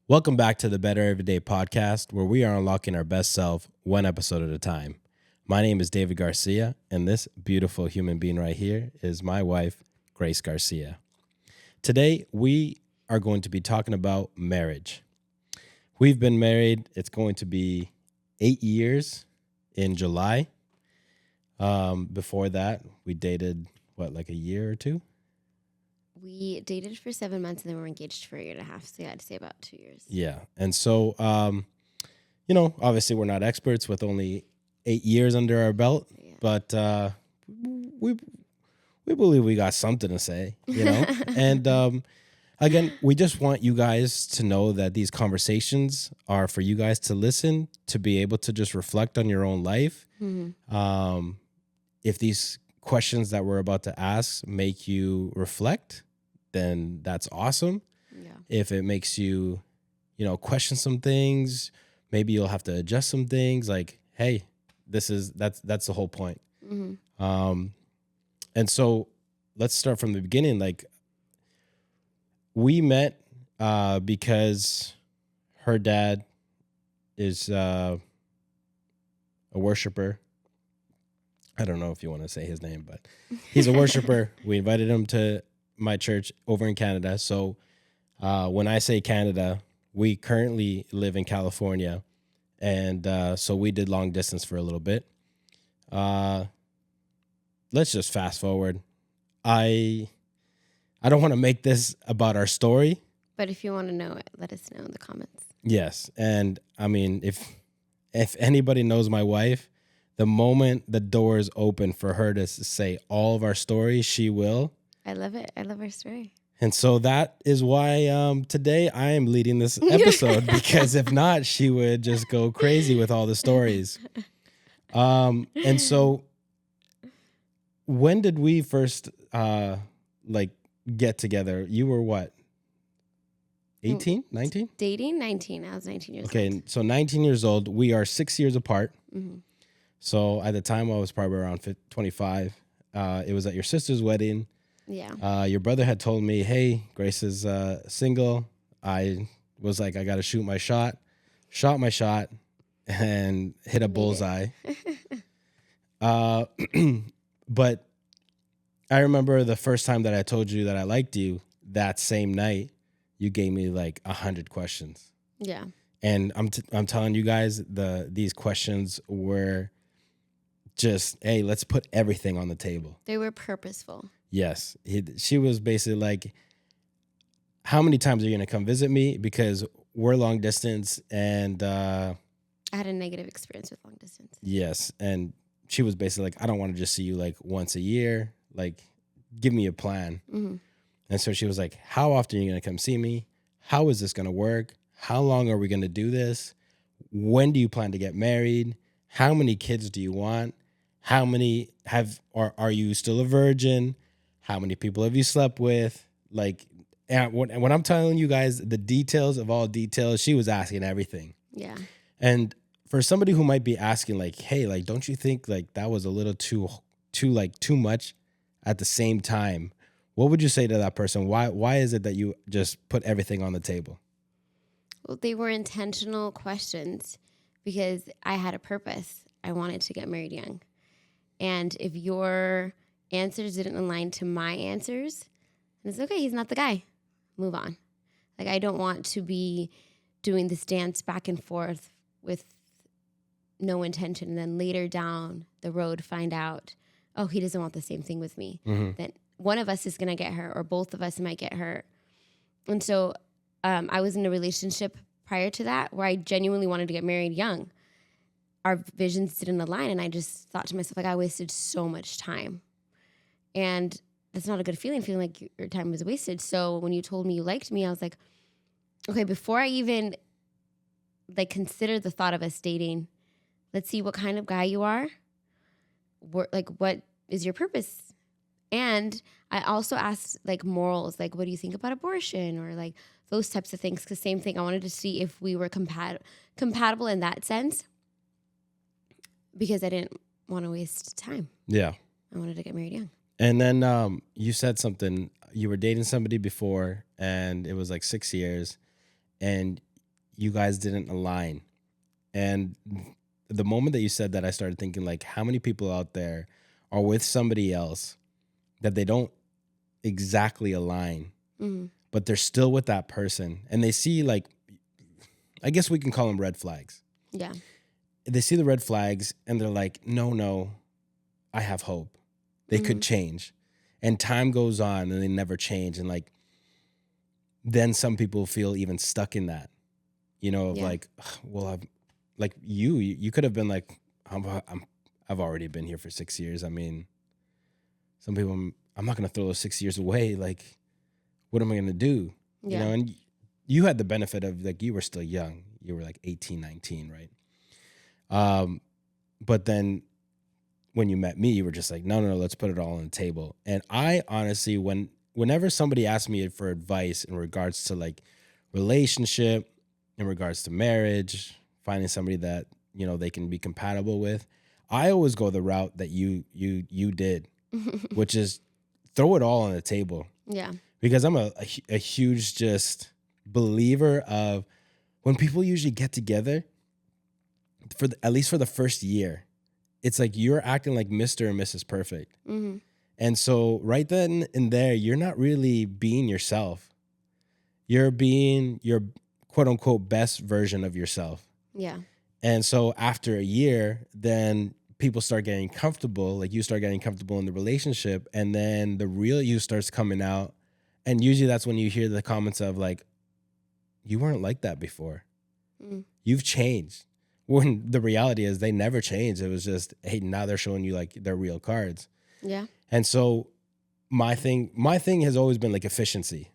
Welcome back to the Better Everyday podcast, where we are unlocking our best self one episode at a time. My name is David Garcia, and this beautiful human being right here is my wife, Grace Garcia. Today, we are going to be talking about marriage. We've been married, it's going to be 8 years in July. Before that, we dated, like a year or two? We dated for 7 months and then we were engaged for a year and a half. So yeah, I'd say about 2 years. Yeah. And so, obviously we're not experts with only 8 years under our belt, but we believe we got something to say, And again, we just want you guys to know that these conversations are for you guys to listen, to be able to just reflect on your own life. Mm-hmm. If these questions that we're about to ask make you reflect, then that's awesome. Yeah. If it makes you, question some things, maybe you'll have to adjust some things. Like, hey, that's the whole point. Mm-hmm. And so let's start from the beginning. Like, we met because her dad is a worshiper. I don't know if you want to say his name, but he's a worshiper. We invited him to my church over in Canada. So when I say Canada, we currently live in California. And so we did long distance for a little bit. Let's just fast forward. I don't want to make this about our story. But if you want to know it, let us know in the comments. Yes. And I mean, if anybody knows my wife, the moment the doors open for her to say all of our stories, she will. I love it. I love our story. And so that is why today I am leading this episode, because if not, she would just go crazy with all the stories. And so when did we first get together? You were what? 18, 19? Dating 19. I was 19 years old. Okay, so 19 years old. We are 6 years apart. Mm-hmm. So at the time I was probably around 25. It was at your sister's wedding. Yeah. Your brother had told me, hey, Grace is single. I was like, I got to shoot my shot. Shot my shot and hit a bullseye. But I remember the first time that I told you that I liked you, that same night, you gave me like 100 questions. Yeah. And I'm telling you guys, these questions were just, hey, let's put everything on the table. They were purposeful. Yes. She was basically like, how many times are you going to come visit me? Because we're long distance and... I had a negative experience with long distance. Yes. And she was basically like, I don't want to just see you like once a year. Like, give me a plan. Mm-hmm. And so she was like, how often are you going to come see me? How is this going to work? How long are we going to do this? When do you plan to get married? How many kids do you want? How many are you still a virgin? How many people have you slept with? Like, and when I'm telling you guys the details of all details, she was asking everything. Yeah. And for somebody who might be asking like, hey, like, don't you think like that was a little too much at the same time? What would you say to that person? Why is it that you just put everything on the table? Well, they were intentional questions because I had a purpose. I wanted to get married young. And if your answers didn't align to my answers, then it's okay, he's not the guy. Move on. Like, I don't want to be doing this dance back and forth with no intention and then later down the road find out, oh, he doesn't want the same thing with me. Mm-hmm. Then one of us is going to get hurt or both of us might get hurt. And so I was in a relationship prior to that where I genuinely wanted to get married young. Our visions didn't align, and I just thought to myself, like, I wasted so much time. And that's not a good feeling like your time was wasted. So when you told me you liked me, I was like, okay, before I even like consider the thought of us dating, let's see what kind of guy you are. What is your purpose? And I also asked like morals, like, what do you think about abortion or like those types of things? Because same thing, I wanted to see if we were compatible in that sense because I didn't want to waste time. Yeah. I wanted to get married young. And then you said something, you were dating somebody before and it was like 6 years and you guys didn't align. And the moment that you said that, I started thinking, like, how many people out there are with somebody else that they don't exactly align, but they're still with that person, and they see, like, I guess we can call them red flags. Yeah. They see the red flags and they're like, no, I have hope. They could change. And time goes on and they never change. And like, then some people feel even stuck in that, of like, well, you could have been like, I've already been here for 6 years. I mean, some people, I'm not going to throw those 6 years away. Like, what am I going to do? Yeah. And you had the benefit of, like, you were still young. You were like 18, 19, right? But then when you met me, you were just like, no, let's put it all on the table. And I honestly, whenever somebody asks me for advice in regards to like relationship, in regards to marriage, finding somebody that, they can be compatible with, I always go the route that you did, which is throw it all on the table. Yeah. Because I'm a huge just believer of when people usually get together, at least for the first year, it's like you're acting like Mr. and Mrs. Perfect. And so right then and there, you're not really being yourself. You're being your quote unquote best version of yourself. Yeah. And so after a year, then people start getting comfortable, like you start getting comfortable in the relationship, and then the real you starts coming out. And usually that's when you hear the comments of like, you weren't like that before. You've changed. When the reality is they never changed. It was just, hey, now they're showing you like their real cards. Yeah. And so my thing has always been like efficiency.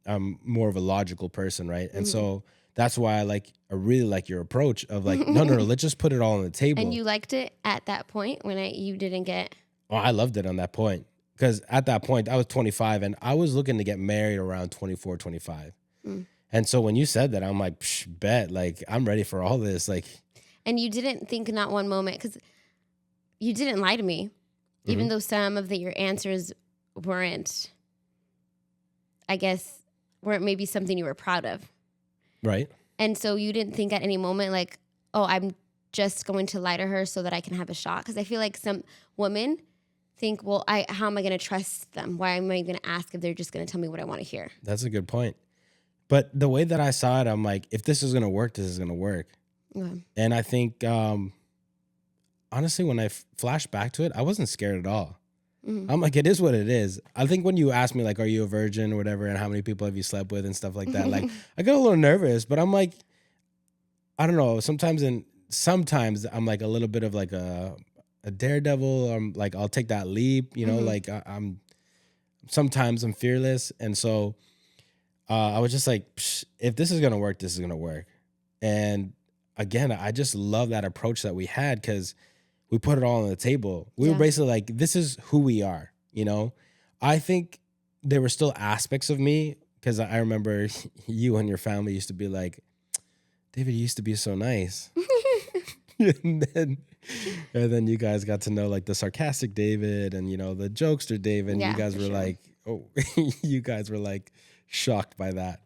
I'm more of a logical person, right? And so that's why I really like your approach of like, no, let's just put it all on the table. And you liked it at that point when you didn't get... Oh, I loved it on that point. Because at that point, I was 25 and I was looking to get married around 24, 25. And so when you said that, I'm like, bet, like, I'm ready for all this. Like, and you didn't think not one moment, because you didn't lie to me, even though some of your answers weren't maybe something you were proud of. Right. And so you didn't think at any moment like, oh, I'm just going to lie to her so that I can have a shot. Because I feel like some women think, well, how am I going to trust them? Why am I going to ask if they're just going to tell me what I want to hear? That's a good point. But the way that I saw it, I'm like, if this is going to work, this is going to work. Okay. And I think, honestly, when I flash back to it, I wasn't scared at all. I'm like, it is what it is. I think when you ask me, like, are you a virgin or whatever, and how many people have you slept with and stuff like that, like, I got a little nervous, but I'm like, I don't know. Sometimes I'm like a little bit of like a daredevil. I'm like, I'll take that leap, like sometimes I'm fearless. And so I was just like, if this is going to work, this is going to work. And again, I just love that approach that we had because we put it all on the table. We were basically like, this is who we are, I think there were still aspects of me because I remember you and your family used to be like, David, you used to be so nice. and then you guys got to know like the sarcastic David and, the jokester David. And you guys were like, oh, you guys were like shocked by that.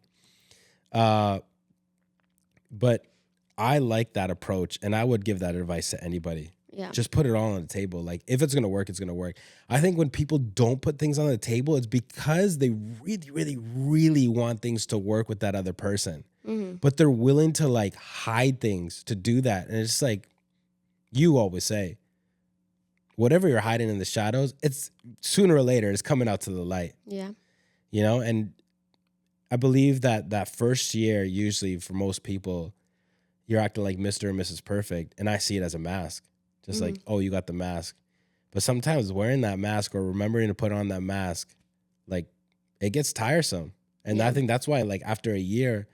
But I like that approach and I would give that advice to anybody. Yeah. Just put it all on the table. Like if it's going to work, it's going to work. I think when people don't put things on the table, it's because they really, really, really want things to work with that other person. But they're willing to like hide things to do that. And it's just like you always say, whatever you're hiding in the shadows, it's sooner or later it's coming out to the light. Yeah. And I believe that first year, usually for most people, you're acting like Mr. and Mrs. Perfect. And I see it as a mask. Just like, oh, you got the mask. But sometimes wearing that mask or remembering to put on that mask, like it gets tiresome. And I think that's why like after a year,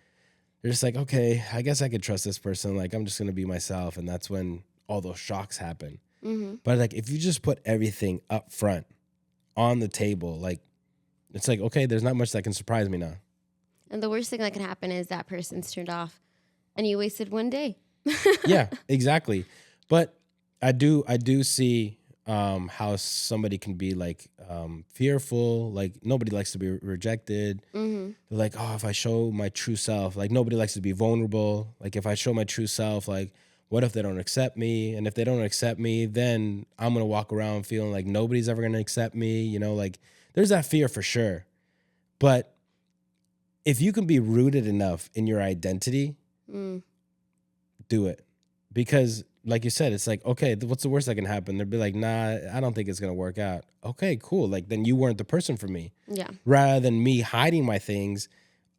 you're just like, okay, I guess I could trust this person. Like I'm just going to be myself. And that's when all those shocks happen. But like if you just put everything up front on the table, like it's like, okay, there's not much that can surprise me now. And the worst thing that can happen is that person's turned off and you wasted one day. Yeah, exactly. But I do see how somebody can be like fearful, like nobody likes to be rejected. Mm-hmm. They're like, oh, if I show my true self, like nobody likes to be vulnerable. Like if I show my true self, like what if they don't accept me? And if they don't accept me, then I'm gonna walk around feeling like nobody's ever gonna accept me. You know, like there's that fear for sure. But if you can be rooted enough in your identity, do it. Because like you said, it's like, okay, what's the worst that can happen? They'll be like, nah, I don't think it's going to work out. Okay, cool. Like then you weren't the person for me. Yeah. Rather than me hiding my things,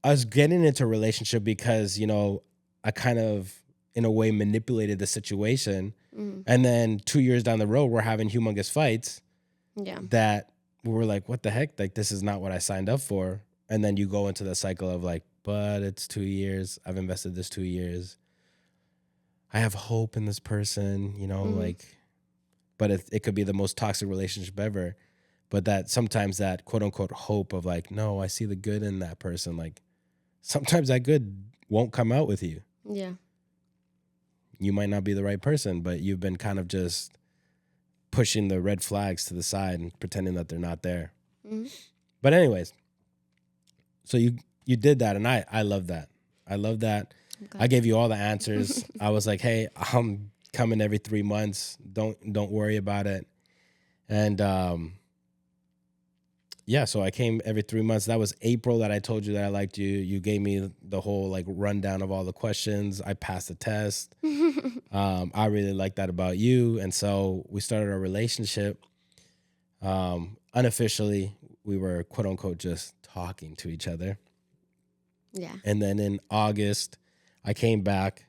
us getting into a relationship because, you know, I kind of, in a way, manipulated the situation. Mm-hmm. And then 2 years down the road, we're having humongous fights Yeah. that we were like, what the heck? Like, this is not what I signed up for. And then you go into the cycle of like, but it's 2 years. I've invested this 2 years. I have hope in this person, you know, like, but it could be the most toxic relationship ever. But that sometimes that quote unquote hope of like, no, I see the good in that person. Like sometimes that good won't come out with you. Yeah. You might not be the right person, but you've been kind of just pushing the red flags to the side and pretending that they're not there. Mm-hmm. But anyways, so you did that. And I love that. I love that. Okay. I gave you all the answers. I was like, hey, I'm coming every 3 months. Don't worry about it. And yeah, so I came every 3 months. That was April that I told you that I liked you. You gave me the whole like rundown of all the questions. I passed the test. I really liked that about you. And so we started our relationship. Unofficially, we were quote unquote just talking to each other. Yeah. And then in August, I came back,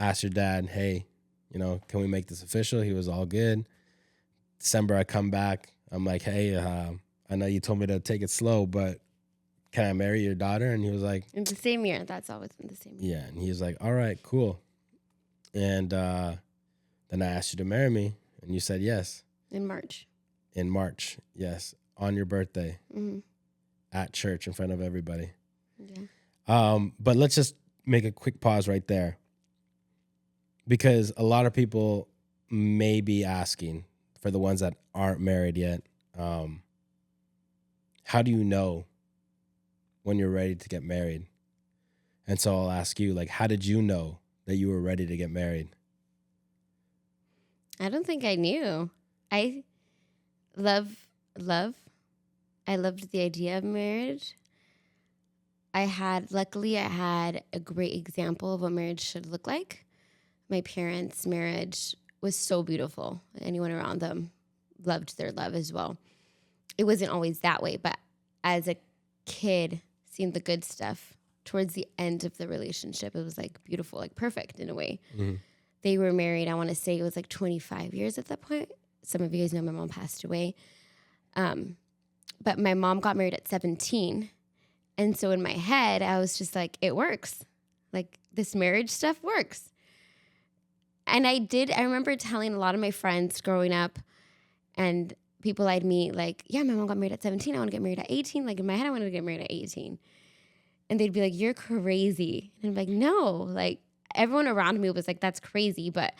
asked your dad, hey, you know, can we make this official? He was all good. December, I come back. I'm like, hey, I know you told me to take it slow, but can I marry your daughter? And he was like, in the same year. That's always in the same year. yeah. And he was like, all right, cool. And then I asked you to marry me, and you said yes. In March. In March, yes. On your birthday. Mm-hmm. At church in front of everybody. Yeah. But let's just make a quick pause right there. Because a lot of people may be asking, for the ones that aren't married yet, how do you know when you're ready to get married? And so I'll ask you, like, how did you know that you were ready to get married? I don't think I knew. I love. I loved the idea of marriage. Luckily I had a great example of what marriage should look like. My parents' marriage was so beautiful. Anyone around them loved their love as well. It wasn't always that way, but as a kid, seeing the good stuff towards the end of the relationship, it was like beautiful, like perfect in a way. Mm-hmm. They were married, I want to say it was like 25 years at that point. Some of you guys know my mom passed away. But my mom got married at 17. And so in my head, I was just like, it works. Like this marriage stuff works. And I remember telling a lot of my friends growing up and people I'd meet, like, yeah, my mom got married at 17. I want to get married at 18. Like in my head, I wanted to get married at 18. And they'd be like, you're crazy. And I'm like, no, like everyone around me was like, that's crazy. But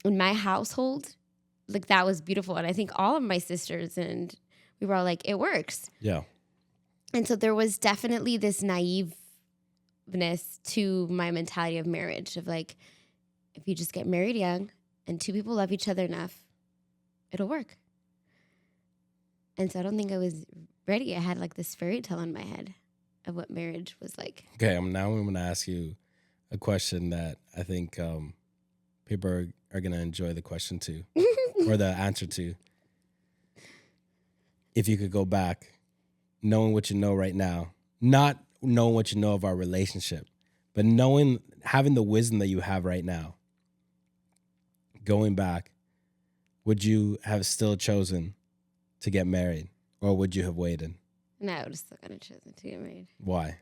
in my household, like that was beautiful. And I think all of my sisters and we were all like, it works. Yeah. And so there was definitely this naiveness to my mentality of marriage of like, if you just get married young and two people love each other enough, it'll work. And so I don't think I was ready. I had like this fairy tale in my head of what marriage was like. Okay, now I'm going to ask you a question that I think people are going to enjoy the question to or the answer to. If you could go back, knowing what you know right now, not knowing what you know of our relationship, but having the wisdom that you have right now, going back, would you have still chosen to get married or would you have waited? No, I would have still kind of chosen to get married. Why?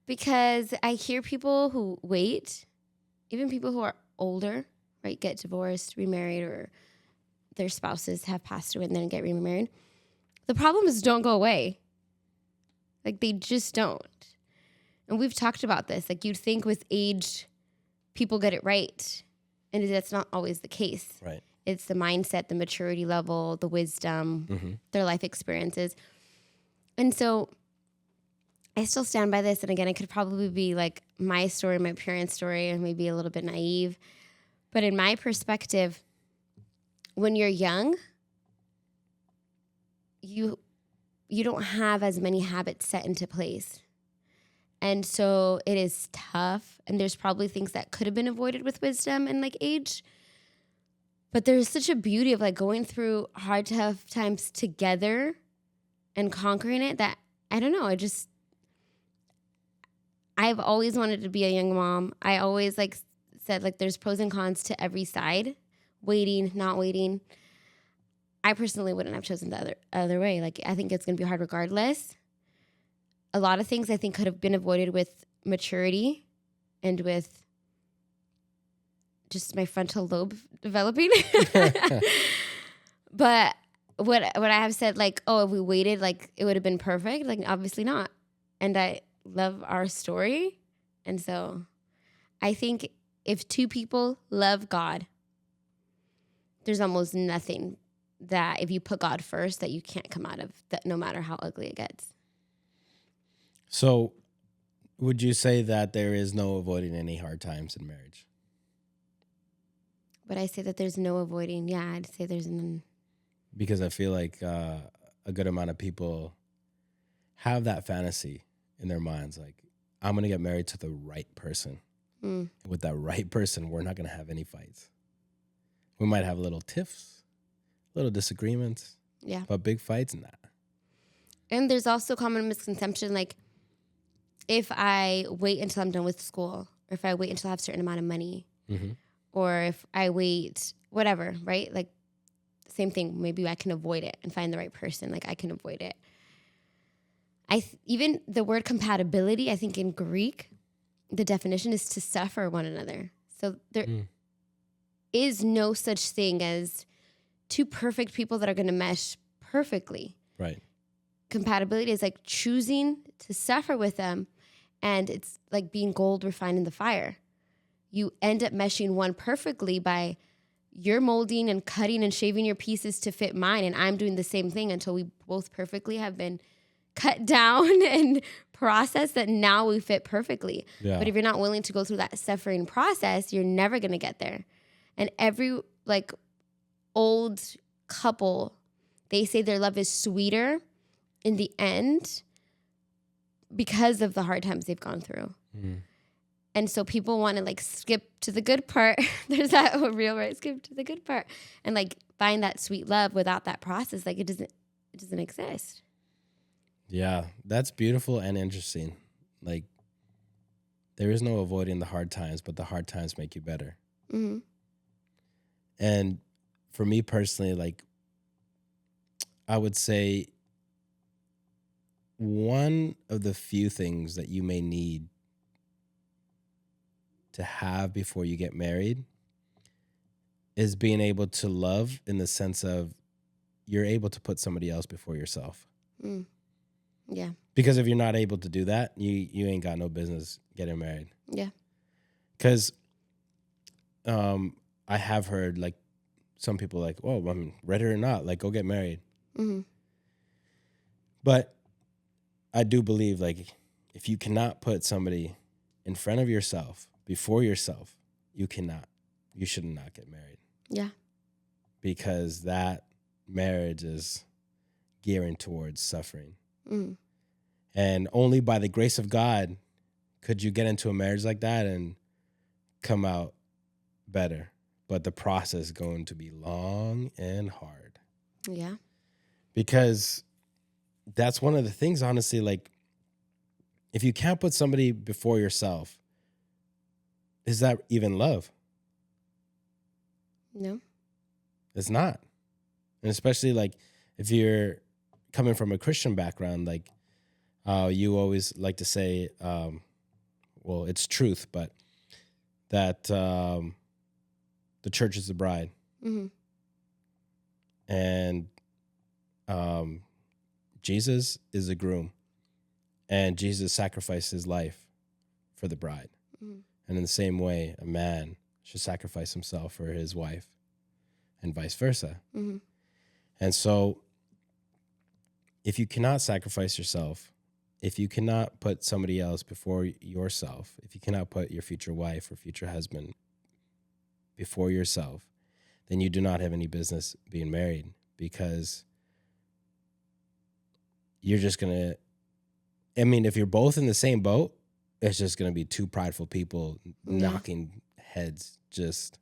Because I hear people who wait, even people who are older, right, get divorced, remarried, or their spouses have passed away and then get remarried. The problems don't go away. Like they just don't. And we've talked about this. Like you'd think with age, people get it right. And that's not always the case. Right. It's the mindset, the maturity level, the wisdom, their life experiences. And so I still stand by this. And again, it could probably be like my story, my parents' story, and maybe a little bit naive. But in my perspective, when you're young, you don't have as many habits set into place. And so it is tough. And there's probably things that could have been avoided with wisdom and like age. But there's such a beauty of like going through hard, tough times together and conquering it that I don't know. I've always wanted to be a young mom. I always like said like there's pros and cons to every side, waiting, not waiting. I personally wouldn't have chosen the other way. Like I think it's going to be hard regardless. A lot of things I think could have been avoided with maturity and with just my frontal lobe developing. But what I have said, like, oh, if we waited, like it would have been perfect. Like obviously not. And I love our story. And so I think if two people love God, there's almost nothing that if you put God first that you can't come out of, that no matter how ugly it gets. So would you say that there is no avoiding any hard times in marriage? Would I say that there's no avoiding? Yeah, I'd say there's none. Because I feel like a good amount of people have that fantasy in their minds. Like, I'm going to get married to the right person. With that right person, we're not going to have any fights. We might have little tiffs, little disagreements. Yeah. But big fights, nah. And there's also common misconception, like if I wait until I'm done with school, or if I wait until I have a certain amount of money, or if I wait, whatever, right? Like same thing. Maybe I can avoid it and find the right person. Like I can avoid it. Even the word compatibility, I think in Greek, the definition is to suffer one another. So there is no such thing as two perfect people that are going to mesh perfectly. Right. Compatibility is like choosing to suffer with them, and it's like being gold refined in the fire. You end up meshing one perfectly by you're molding and cutting and shaving your pieces to fit mine, and I'm doing the same thing until we both perfectly have been cut down and processed that now we fit perfectly. Yeah. But if you're not willing to go through that suffering process, you're never going to get there. And every like old couple, they say their love is sweeter in the end because of the hard times they've gone through. And so people want to like skip to the good part. There's that real right, skip to the good part and like find that sweet love without that process. Like it doesn't exist. Yeah, that's beautiful and interesting. Like there is no avoiding the hard times, but the hard times make you better. And for me personally, like I would say one of the few things that you may need to have before you get married is being able to love in the sense of you're able to put somebody else before yourself. Yeah. Because if you're not able to do that, you ain't got no business getting married. Yeah. Because I have heard like some people like, oh, I mean, ready or not, like go get married. But I do believe like if you cannot put somebody in front of yourself, before yourself, you should not get married. Yeah. Because that marriage is gearing towards suffering. And only by the grace of God could you get into a marriage like that and come out better. But the process is going to be long and hard. Yeah. Because that's one of the things, honestly, like if you can't put somebody before yourself, is that even love? No. It's not. And especially like if you're coming from a Christian background, like you always like to say, well, it's truth, but that the church is the bride. And Jesus is the groom. And Jesus sacrificed his life for the bride. And in the same way, a man should sacrifice himself for his wife. and vice versa. Mm-hmm. And so if you cannot sacrifice yourself, if you cannot put somebody else before yourself, if you cannot put your future wife or future husband before yourself, then you do not have any business being married, because you're just going to, I mean, if you're both in the same boat, it's just going to be two prideful people knocking heads, just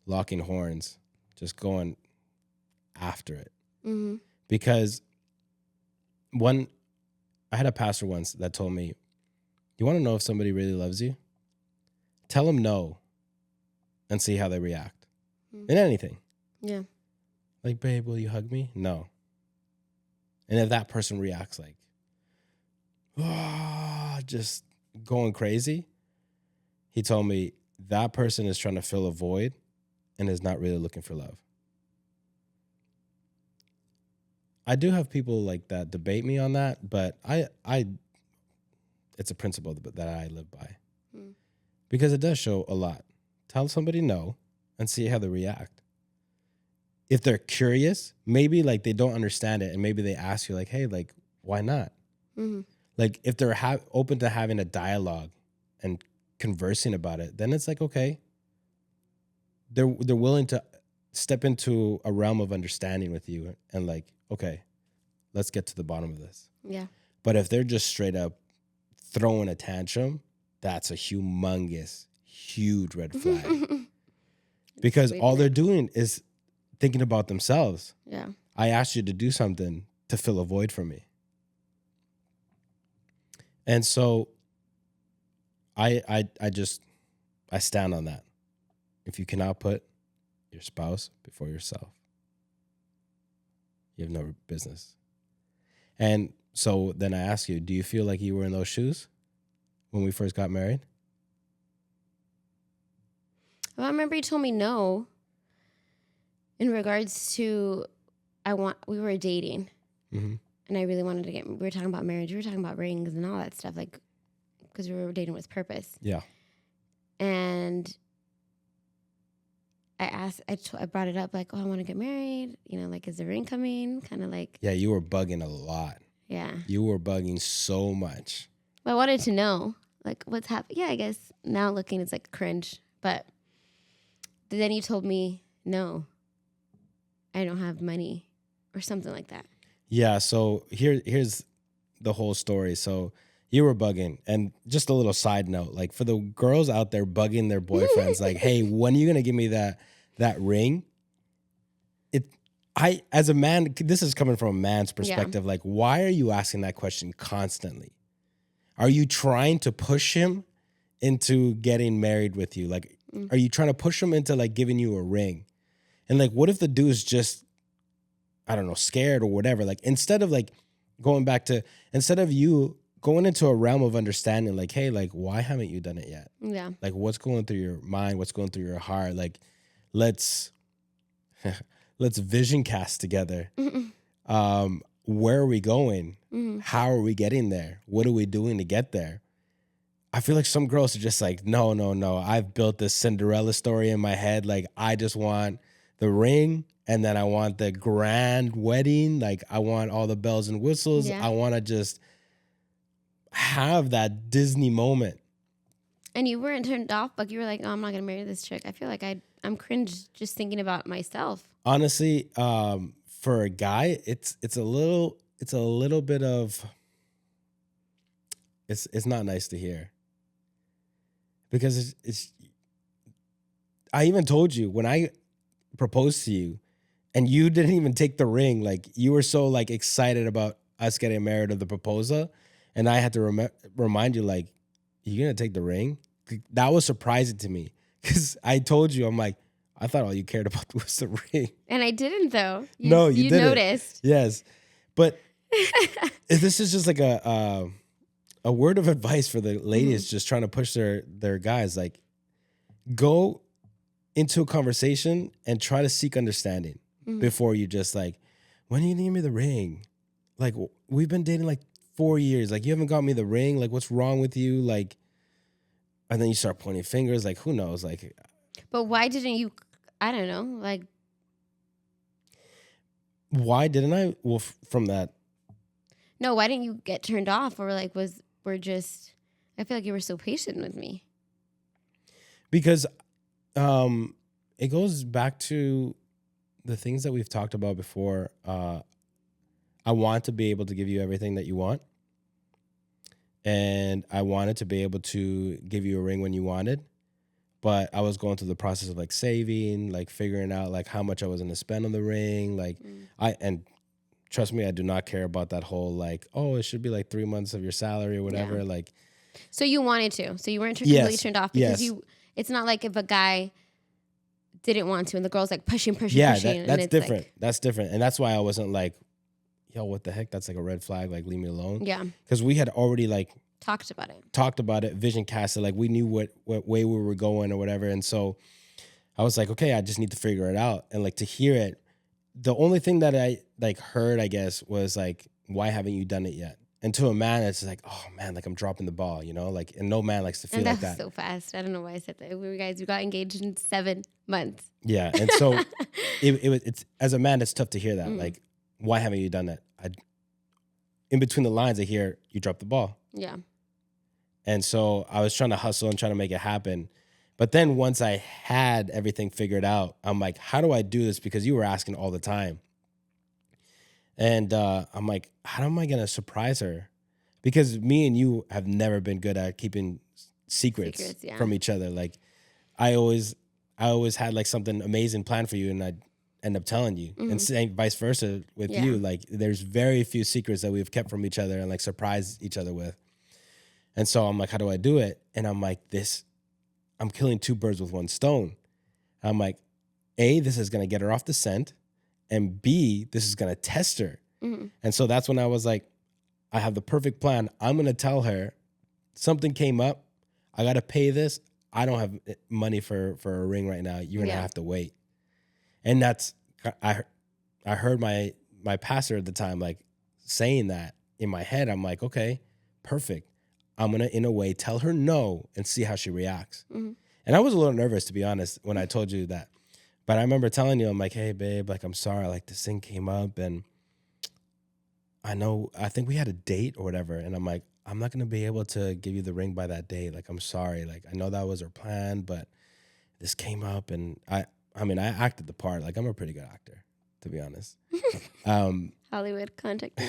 locking horns, just going after it. Mm-hmm. Because I had a pastor once that told me, you want to know if somebody really loves you? Tell them no and see how they react in anything. Yeah. Like, babe, will you hug me? No. And if that person reacts like, just going crazy, he told me that person is trying to fill a void and is not really looking for love. I do have people like that debate me on that, but I it's a principle that I live by. Because it does show a lot. Tell somebody no and see how they react. If they're curious, maybe like they don't understand it, and maybe they ask you like, hey, like, why not? Mm-hmm. Like if they're open to having a dialogue and conversing about it, then it's like, okay, they're willing to step into a realm of understanding with you and like, okay, let's get to the bottom of this. Yeah. But if they're just straight up throwing a tantrum, that's a huge red flag. Because all they're doing is thinking about themselves. Yeah. I asked you to do something to fill a void for me. And so I stand on that. If you cannot put your spouse before yourself, you have no business. And so then I ask you, do you feel like you were in those shoes when we first got married? Well, I remember you told me no in regards to we were dating, and I really wanted to we were talking about marriage. We were talking about rings and all that stuff, like, because we were dating with purpose. Yeah. And I brought it up, like, oh, I want to get married. You know, like, is the ring coming? Kind of like. Yeah, you were bugging a lot. Yeah. You were bugging so much. But I wanted to know, like, what's happening. Yeah, I guess now looking, it's like cringe. But then you told me, no, I don't have money or something like that. Yeah, so here's the whole story. So you were bugging. And just a little side note, like for the girls out there bugging their boyfriends, like, hey, when are you going to give me that ring? As a man, this is coming from a man's perspective. Yeah. Like, why are you asking that question constantly? Are you trying to push him into getting married with you? Like, are you trying to push him into like giving you a ring? And like, what if the dude's just, I don't know, scared or whatever? Like, instead of you going into a realm of understanding, like, hey, like, why haven't you done it yet? Yeah. Like, what's going through your mind? What's going through your heart? Like, let's vision cast together. Where are we going? How are we getting there? What are we doing to get there? I feel like some girls are just like, no. I've built this Cinderella story in my head. Like, I just want the ring, and then I want the grand wedding. Like, I want all the bells and whistles. Yeah. I want to just have that Disney moment. And you weren't turned off, but you were like, oh, I'm not going to marry this chick. I feel like I'm cringe just thinking about myself. Honestly, for a guy, it's a little bit of, it's not nice to hear. Because it's I even told you when I proposed to you and you didn't even take the ring, like you were so like excited about us getting married of the proposal, and I had to remind you, like, you gonna take the ring? That was surprising to me because I told you, I'm like, I thought all you cared about was the ring. And I didn't, though. No, you didn't. Noticed. Yes. But this is just like a word of advice for the ladies just trying to push their guys. Like, go into a conversation and try to seek understanding before you just like, when are you going to give me the ring? Like, we've been dating like 4 years. Like, you haven't got me the ring. Like, what's wrong with you? Like, and then you start pointing fingers. Like, who knows? Like, but why didn't you, I don't know, like, Why didn't I? Well, from that, No, why didn't you get turned off? Or like we're just I feel like you were so patient with me. because it goes back to the things that we've talked about before. I want to be able to give you everything that you want. And I wanted to be able to give you a ring when you wanted. But I was going through the process of like saving, like figuring out like how much I was going to spend on the ring. Like and trust me, I do not care about that whole like, oh, it should be like 3 months of your salary or whatever. Yeah. Like, So you wanted to. So you weren't completely yes, turned off because yes. it's not like if a guy didn't want to and the girl's like pushing, Yeah, pushing. that's it's different. Like, That's different. And that's why I wasn't like, yo, what the heck? That's like a red flag. Like, leave me alone. yeah. Because we had already like Talked about it, vision casted. Like we knew what way we were going or whatever. And so I was like, okay, I just need to figure it out. And like to hear it, the only thing that I like heard, I guess, was like, why haven't you done it yet? And to a man, it's like, oh man, like I'm dropping the ball, you know? Like, and no man likes to feel and like that was that. so fast. I don't know why I said that. We got engaged in 7 months. Yeah. And so it's as a man, it's tough to hear that. Like, why haven't you done that? In between the lines, I hear you dropped the ball. Yeah. And so I was trying to hustle and trying to make it happen. But then once I had everything figured out, I'm like, how do I do this? Because you were asking all the time. And I'm like, how am I going to surprise her? Because me and you have never been good at keeping secrets yeah. from each other. Like I always had like something amazing planned for you and I'd end up telling you. And same vice versa with you. Like there's very few secrets that we've kept from each other and like surprised each other with. And so I'm like, how do I do it? And I'm like, I'm killing 2 birds with 1 stone. I'm like, A, this is going to get her off the scent. And B, this is going to test her. And so that's when I was like, I have the perfect plan. I'm going to tell her something came up. I got to pay this. I don't have money for a ring right now. You're going to have to wait. And that's, I heard my pastor at the time, like saying that in my head. I'm like, okay, perfect. I'm going to, in a way, tell her no and see how she reacts. And I was a little nervous, to be honest, when I told you that. But I remember telling you, I'm like, hey, babe, like, I'm sorry. Like, this thing came up and I think we had a date or whatever. And I'm like, I'm not going to be able to give you the ring by that date. Like, I'm sorry. Like, I know that was our plan, but this came up and I mean, I acted the part. Like, I'm a pretty good actor, to be honest. Hollywood contact.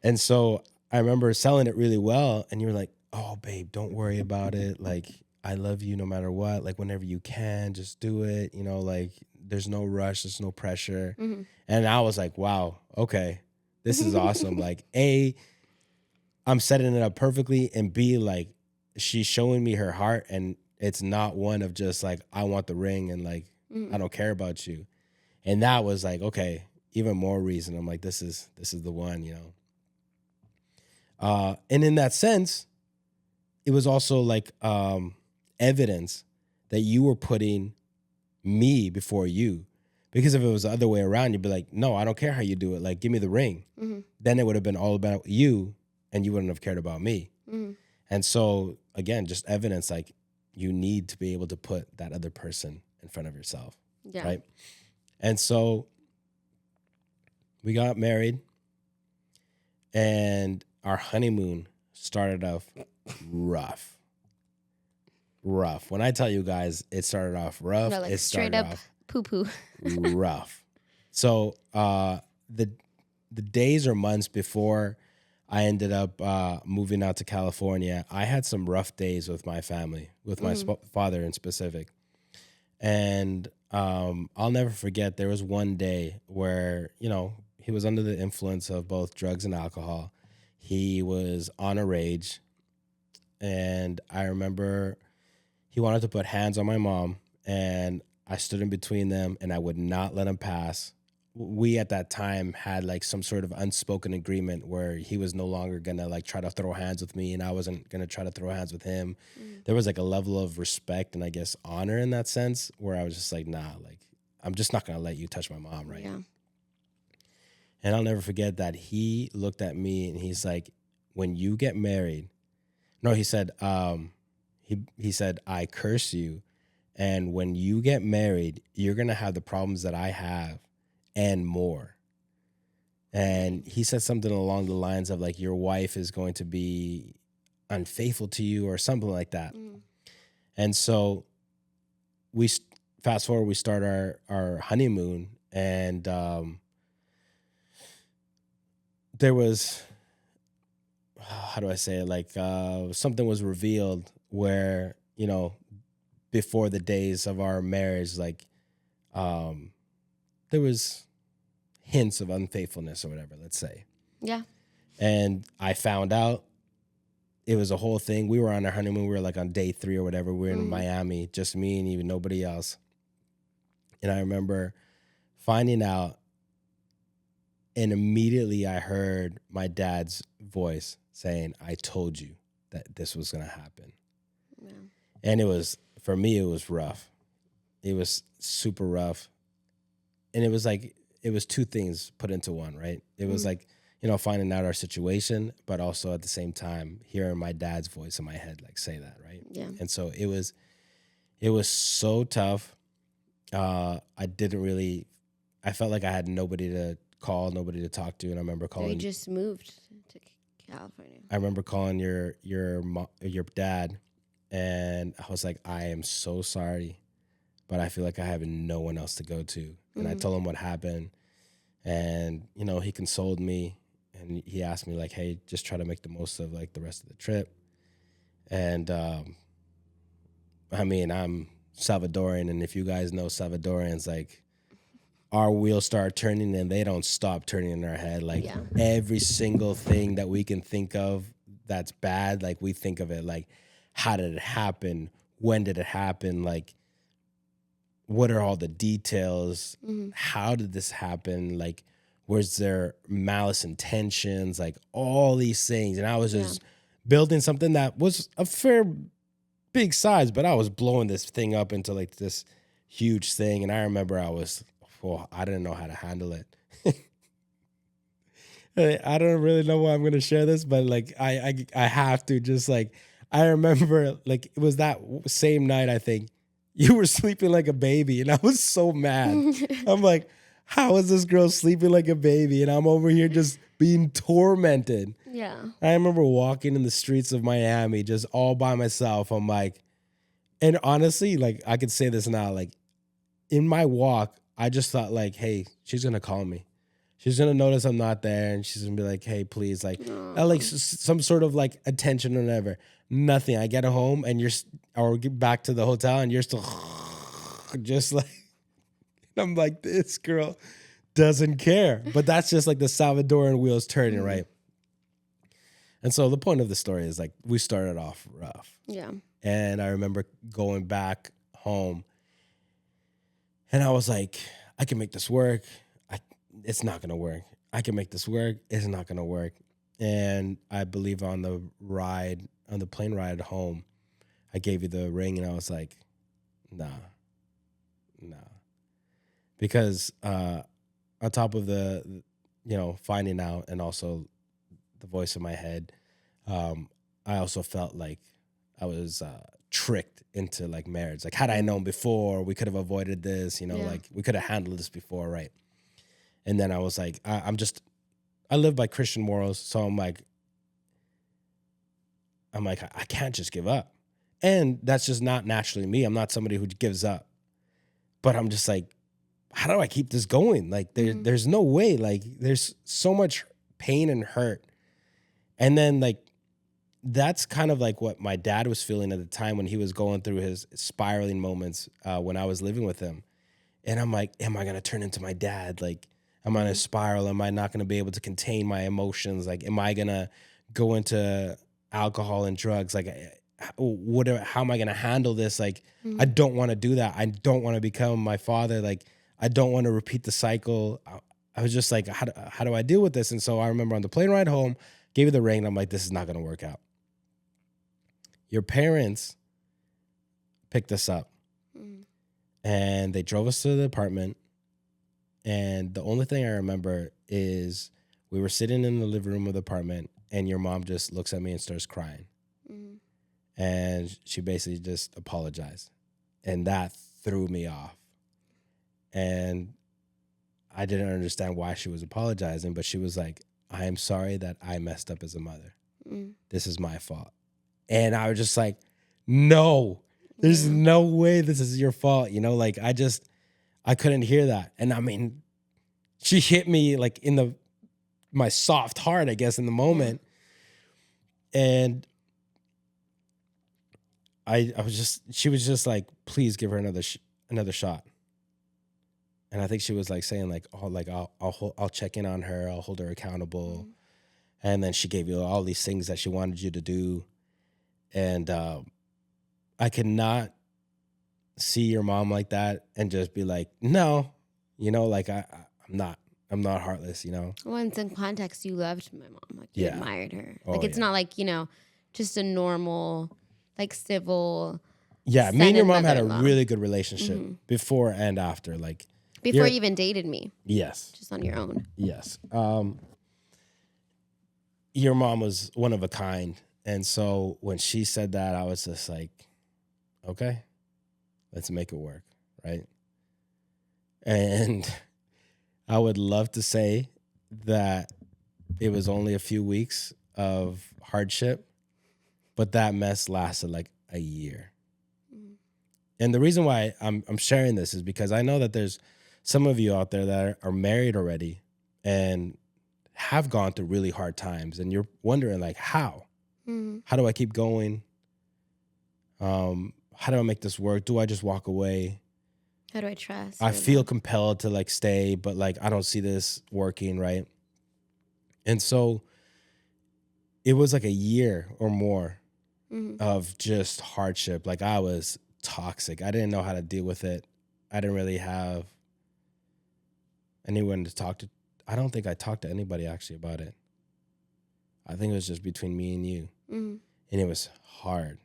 And so I remember selling it really well. And you were like, oh, babe, don't worry about it. Like, I love you no matter what. Like, whenever you can, just do it. You know, like, there's no rush. There's no pressure. And I was like, wow, okay, this is awesome. Like, A, I'm setting it up perfectly. And B, like, she's showing me her heart. And it's not one of just like, I want the ring and like, I don't care about you. And that was like, okay, even more reason. I'm like, this is the one, you know? And in that sense, it was also like evidence that you were putting me before you. Because if it was the other way around, you'd be like, no, I don't care how you do it. Like, give me the ring. Then it would have been all about you and you wouldn't have cared about me. And so, again, just evidence like you need to be able to put that other person in front of yourself. Yeah. Right? And so we got married and our honeymoon started off rough. When I tell you guys it started off rough, No, like it straight started up off poo-poo. rough. So the days or months before I ended up moving out to California, I had some rough days with my family, with my father in specific. And I'll never forget, there was one day where, you know, he was under the influence of both drugs and alcohol. He was on a rage. And I remember he wanted to put hands on my mom. And I stood in between them and I would not let him pass. We at that time had like some sort of unspoken agreement where he was no longer going to like try to throw hands with me and I wasn't going to try to throw hands with him. There was like a level of respect and I guess honor in that sense where I was just like, nah, like I'm just not going to let you touch my mom, right? Yeah. And I'll never forget that he looked at me and he's like, when you get married, no, he said, he said, I curse you. And when you get married, you're going to have the problems that I have and more. And he said something along the lines of like, your wife is going to be unfaithful to you or something like that. And so we fast forward, we start our honeymoon, and there was, how do I say it? Like something was revealed where, before the days of our marriage, like there was hints of unfaithfulness or whatever, let's say. Yeah. And I found out. It was a whole thing. We were on our honeymoon. We were like on day 3 or whatever. We were in Miami, just me and even nobody else. And I remember finding out, and immediately I heard my dad's voice saying, I told you that this was going to happen. Yeah. And it was, for me, it was rough. It was super rough. And it was like, it was 2 things put into one, right? It was like, finding out our situation, but also at the same time hearing my dad's voice in my head, like say that, right? Yeah. And so it was so tough. I felt like I had nobody to call, nobody to talk to. And I remember calling. So you just moved to California. I remember calling your dad, and I was like, I am so sorry, but I feel like I have no one else to go to. And I told him what happened, and he consoled me. And he asked me like, hey, just try to make the most of like the rest of the trip. And I mean, I'm Salvadorian, and if you guys know Salvadorians, like our wheels start turning and they don't stop turning in our head. Like every single thing that we can think of that's bad, like we think of it like, how did it happen? When did it happen? Like, what are all the details? How did this happen? Like, was there malice intentions? Like all these things. And I was just building something that was a fair big size, but I was blowing this thing up into like this huge thing. And I remember I didn't know how to handle it. I don't really know why I'm going to share this, but like I have to just like, I remember like it was that same night, I think you were sleeping like a baby and I was so mad. I'm like, how is this girl sleeping like a baby? And I'm over here just being tormented. Yeah. I remember walking in the streets of Miami just all by myself. I'm like, and honestly, like I could say this now, like in my walk, I just thought like, hey, she's going to call me. She's going to notice I'm not there. And she's going to be like, hey, please, like, like some sort of like attention or whatever. Nothing. I get home and or get back to the hotel and you're still just like, I'm like, this girl doesn't care. But that's just like the Salvadoran wheels turning, right? And so the point of the story is like, we started off rough. Yeah. And I remember going back home and I was like, I can make this work. It's not going to work. I can make this work. It's not going to work. And I believe on the plane ride home, I gave you the ring and I was like, nah. Because on top of the, finding out and also the voice in my head, I also felt like I was tricked into like marriage. Like had I known before, we could have avoided this, like we could have handled this before, right? And then I was like, I live by Christian morals, so I'm like, I can't just give up. And that's just not naturally me. I'm not somebody who gives up. But I'm just like, how do I keep this going? Like there's no way. Like there's so much pain and hurt. And then like that's kind of like what my dad was feeling at the time when he was going through his spiraling moments when I was living with him. And I'm like, am I going to turn into my dad? Like, am I going to spiral? Am I not going to be able to contain my emotions? Like, am I going to go into alcohol and drugs? Like, how am I going to handle this? Like, I don't want to do that. I don't want to become my father. Like, I don't want to repeat the cycle. I was just like, how do I deal with this? And so I remember on the plane ride home, gave you the ring. And I'm like, this is not going to work out. Your parents picked us up and they drove us to the apartment. And the only thing I remember is we were sitting in the living room of the apartment and your mom just looks at me and starts crying. And she basically just apologized. And that threw me off. And I didn't understand why she was apologizing, but she was like, I am sorry that I messed up as a mother. This is my fault. And I was just like, no, there's no way this is your fault. You know, like I couldn't hear that. And I mean, she hit me like in my soft heart, I guess, in the moment. And she was just like, please give her another shot. And I think she was like saying like, oh, like I'll check in on her. I'll hold her accountable. And then she gave you all these things that she wanted you to do. And I could not see your mom like that and just be like, no, you know, like I'm not heartless, you know? Once in context, you loved my mom. Like, you Yeah. admired her. Oh, Like, it's not like, just a normal, like, civil. Yeah, son me and your and mom had a mother-in-law. really good relationship before and after. Like, Before you even dated me. Yes. Just on your own. Yes. Your mom was one of a kind. And so when she said that, I was just like, okay, let's make it work, right? And I would love to say that it was only a few weeks of hardship, but that mess lasted like a year. And the reason why I'm sharing this is because I know that there's some of you out there that are married already and have gone through really hard times, and you're wondering like, how do I keep going? How do I make this work? Do I just walk away? How do I trust? I feel compelled to like stay, but like I don't see this working, right? And so it was like a year or more of just hardship. Like I was toxic. I didn't know how to deal with it. I didn't really have anyone to talk to. I don't think I talked to anybody actually about it. I think it was just between me and you. And it was hard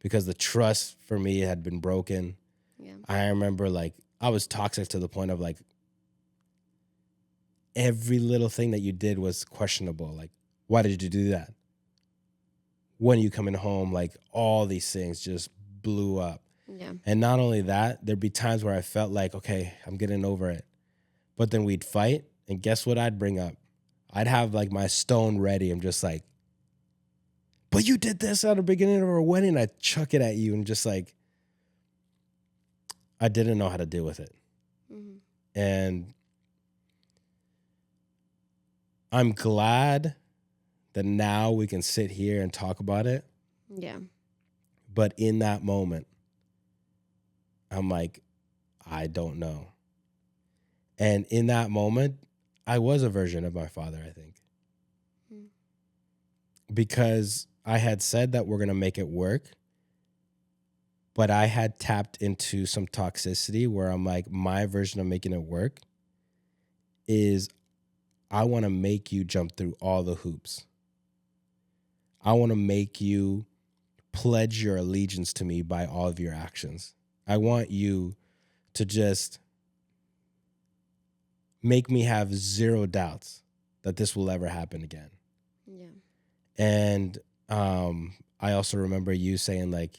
because the trust for me had been broken. Yeah. I remember like I was toxic to the point of like every little thing that you did was questionable. Like, why did you do that? When are you coming home? Like all these things just blew up. Yeah. And not only that, there'd be times where I felt like, okay, I'm getting over it. But then we'd fight, and guess what I'd bring up? I'd have like my stone ready. I'm just like, but you did this at the beginning of our wedding. I'd chuck it at you and just like, I didn't know how to deal with it. And I'm glad that now we can sit here and talk about it. Yeah. But in that moment, I'm like, I don't know. And in that moment, I was a version of my father, I think. Because I had said that we're going to make it work, but I had tapped into some toxicity where I'm like, my version of making it work is I want to make you jump through all the hoops. I want to make you pledge your allegiance to me by all of your actions. I want you to just make me have zero doubts that this will ever happen again. Yeah. And I also remember you saying like,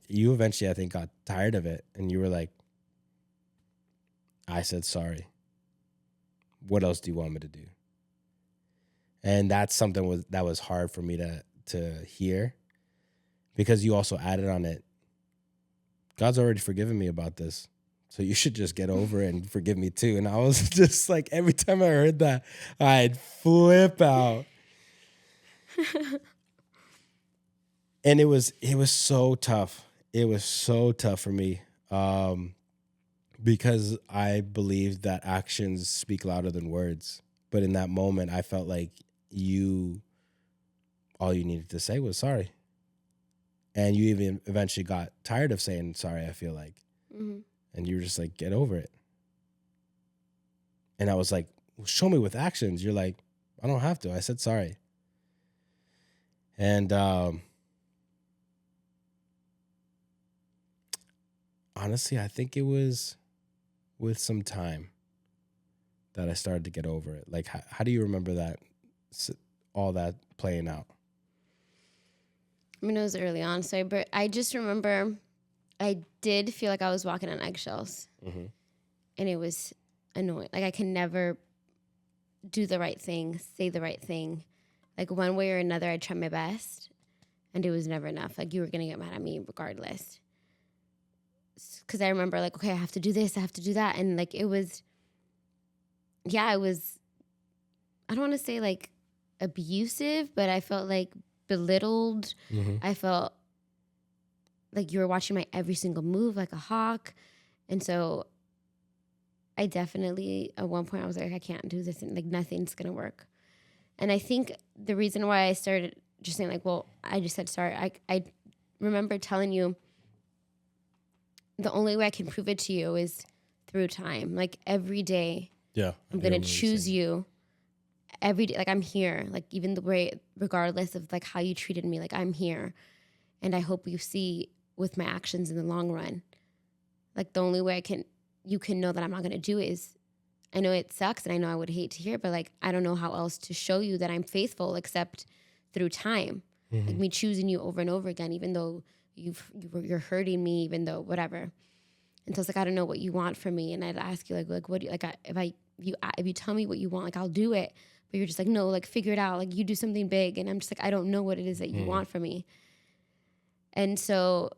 you eventually, I think, got tired of it. And you were like, I said, sorry. What else do you want me to do? And that's something that was hard for me to hear, because you also added on it, God's already forgiven me about this, so you should just get over it and forgive me too. And I was just like, every time I heard that, I'd flip out. And it was so tough. It was so tough for me, because I believe that actions speak louder than words. But in that moment, I felt like all you needed to say was sorry. And you even eventually got tired of saying sorry, I feel like. And you were just like, get over it. And I was like, well, show me with actions. You're like, I don't have to. I said sorry. And honestly, I think it was with some time that I started to get over it. Like, how do you remember that, all that playing out? I mean, it was early on, but I just remember I did feel like I was walking on eggshells. And it was annoying. Like I can never do the right thing, say the right thing. Like one way or another, I tried my best, and it was never enough. Like you were gonna get mad at me regardless. Because I remember like, okay, I have to do this, I have to do that, and like it was, yeah, it was. I don't want to say like abusive, but I felt like belittled. Mm-hmm. I felt like you were watching my every single move like a hawk, and so I definitely at one point I was like, I can't do this, and like nothing's gonna work. And I think the reason why I started just saying like, well, I just said sorry. I remember telling you the only way I can prove it to you is through time. Like every day, Yeah, I'm gonna choose you. Every day, like I'm here. Like even the way, regardless of like how you treated me, like I'm here, and I hope you see with my actions in the long run. Like the only way you can know that I'm not gonna do it is, I know it sucks, and I know I would hate to hear it, but like I don't know how else to show you that I'm faithful except through time. Mm-hmm. Like me choosing you over and over again, even though you're hurting me, even though whatever. And so it's like I don't know what you want from me, and I'd ask you like what do you like if you tell me what you want, like I'll do it, but you're just like no, like figure it out, like you do something big, and I'm just like I don't know what it is that you want from me. And so,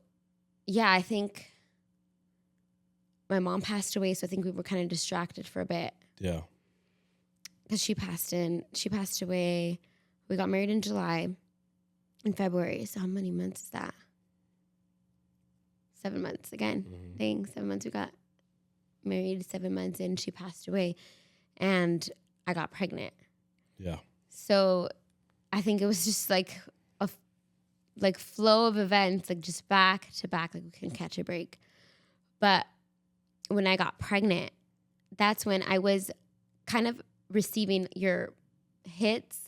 yeah, I think my mom passed away, so I think we were kind of distracted for a bit. Yeah, because she passed away. We got married in July. In February. So how many months is that? 7 months again. Mm-hmm. Dang, 7 months. We got married 7 months in. She passed away, and I got pregnant. Yeah. So I think it was just like a flow of events, like just back to back, like we couldn't catch a break. But when I got pregnant, that's when I was kind of receiving your hits.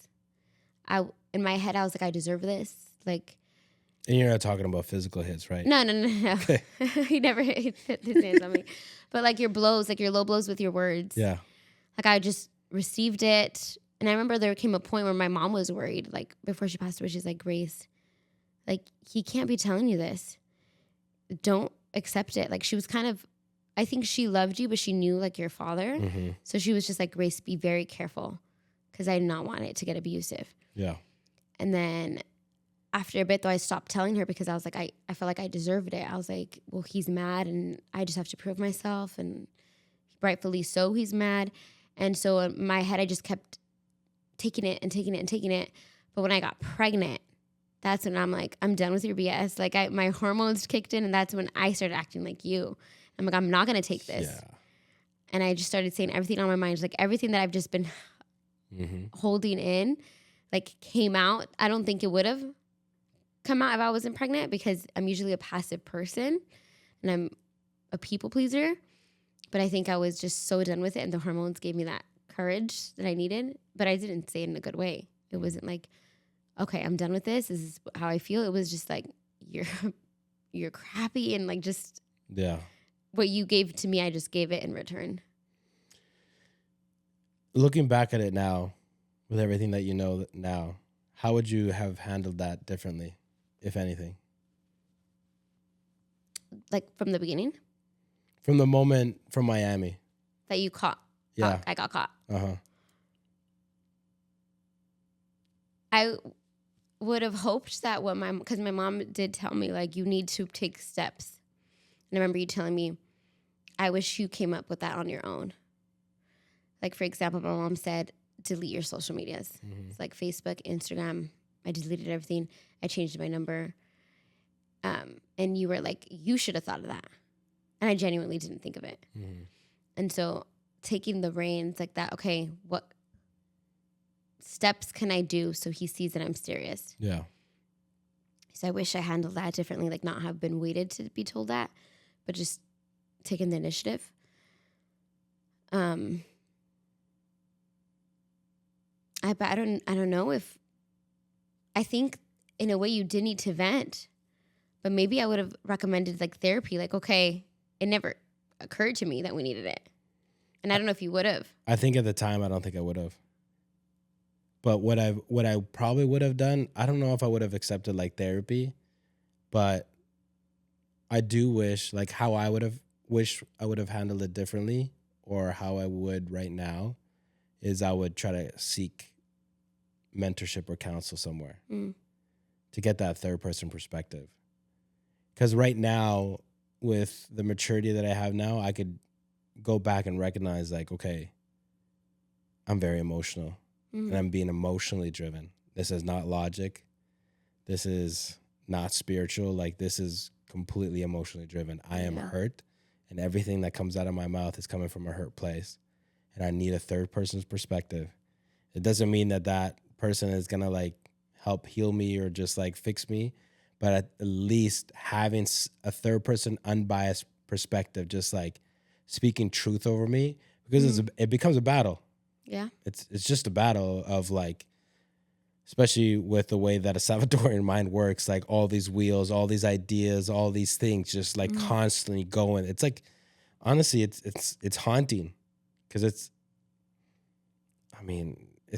In my head, I was like, I deserve this. Like, and you're not talking about physical hits, right? No. Okay. He never hit his hands on me. But like your blows, like your low blows with your words. Yeah. Like I just received it. And I remember there came a point where my mom was worried. Like before she passed away, she's like, Grace, like he can't be telling you this. Don't accept it. Like she was kind of, I think she loved you, but she knew like your father. Mm-hmm. So she was just like, Grace, be very careful. Because I did not want it to get abusive. Yeah. And then after a bit, though, I stopped telling her because I was like, I felt like I deserved it. I was like, well, he's mad and I just have to prove myself. And rightfully so, he's mad. And so in my head, I just kept taking it. But when I got pregnant, that's when I'm like, I'm done with your BS. Like my hormones kicked in, and that's when I started acting like you. I'm like, I'm not going to take this. Yeah. And I just started saying everything on my mind, like everything that I've just been holding in, like came out. I don't think it would have come out if I wasn't pregnant because I'm usually a passive person and I'm a people pleaser. But I think I was just so done with it, and the hormones gave me that courage that I needed. But I didn't say it in a good way. It wasn't like, okay, I'm done with this. This is how I feel. It was just like, you're crappy, and like just what you gave to me, I just gave it in return. Looking back at it now, with everything that you know now, how would you have handled that differently, if anything? Like from the beginning? From the moment from Miami. That you caught. Yeah. I got caught. Uh-huh. I would have hoped that because my mom did tell me, like, you need to take steps. And I remember you telling me, I wish you came up with that on your own. Like, for example, my mom said, delete your social medias. Mm-hmm. It's like Facebook, Instagram. I deleted everything. I changed my number. And you were like, you should have thought of that. And I genuinely didn't think of it. Mm-hmm. And so taking the reins like that, okay, what steps can I do so he sees that I'm serious? Yeah. So I wish I handled that differently, like not have been waited to be told that, but just taking the initiative. I don't know if, I think in a way you did need to vent, but maybe I would have recommended like therapy. Like, okay, it never occurred to me that we needed it. And I don't know if you would have. I think at the time, I don't think I would have. But what I probably would have done, I don't know if I would have accepted like therapy, but I do wish, like how I would have wished I would have handled it differently or how I would right now is I would try to seek mentorship or counsel somewhere to get that third person perspective. Because right now, with the maturity that I have now, I could go back and recognize, like, okay, I'm very emotional and I'm being emotionally driven. This is not logic. This is not spiritual. Like, this is completely emotionally driven. I am hurt, and everything that comes out of my mouth is coming from a hurt place. And I need a third person's perspective. It doesn't mean that that person is going to like help heal me or just like fix me, but at least having a third person unbiased perspective, just like speaking truth over me, because it becomes a battle. Yeah. It's just a battle of like, especially with the way that a Salvadorian mind works, like all these wheels, all these ideas, all these things just like constantly going. It's like, honestly, it's haunting because it's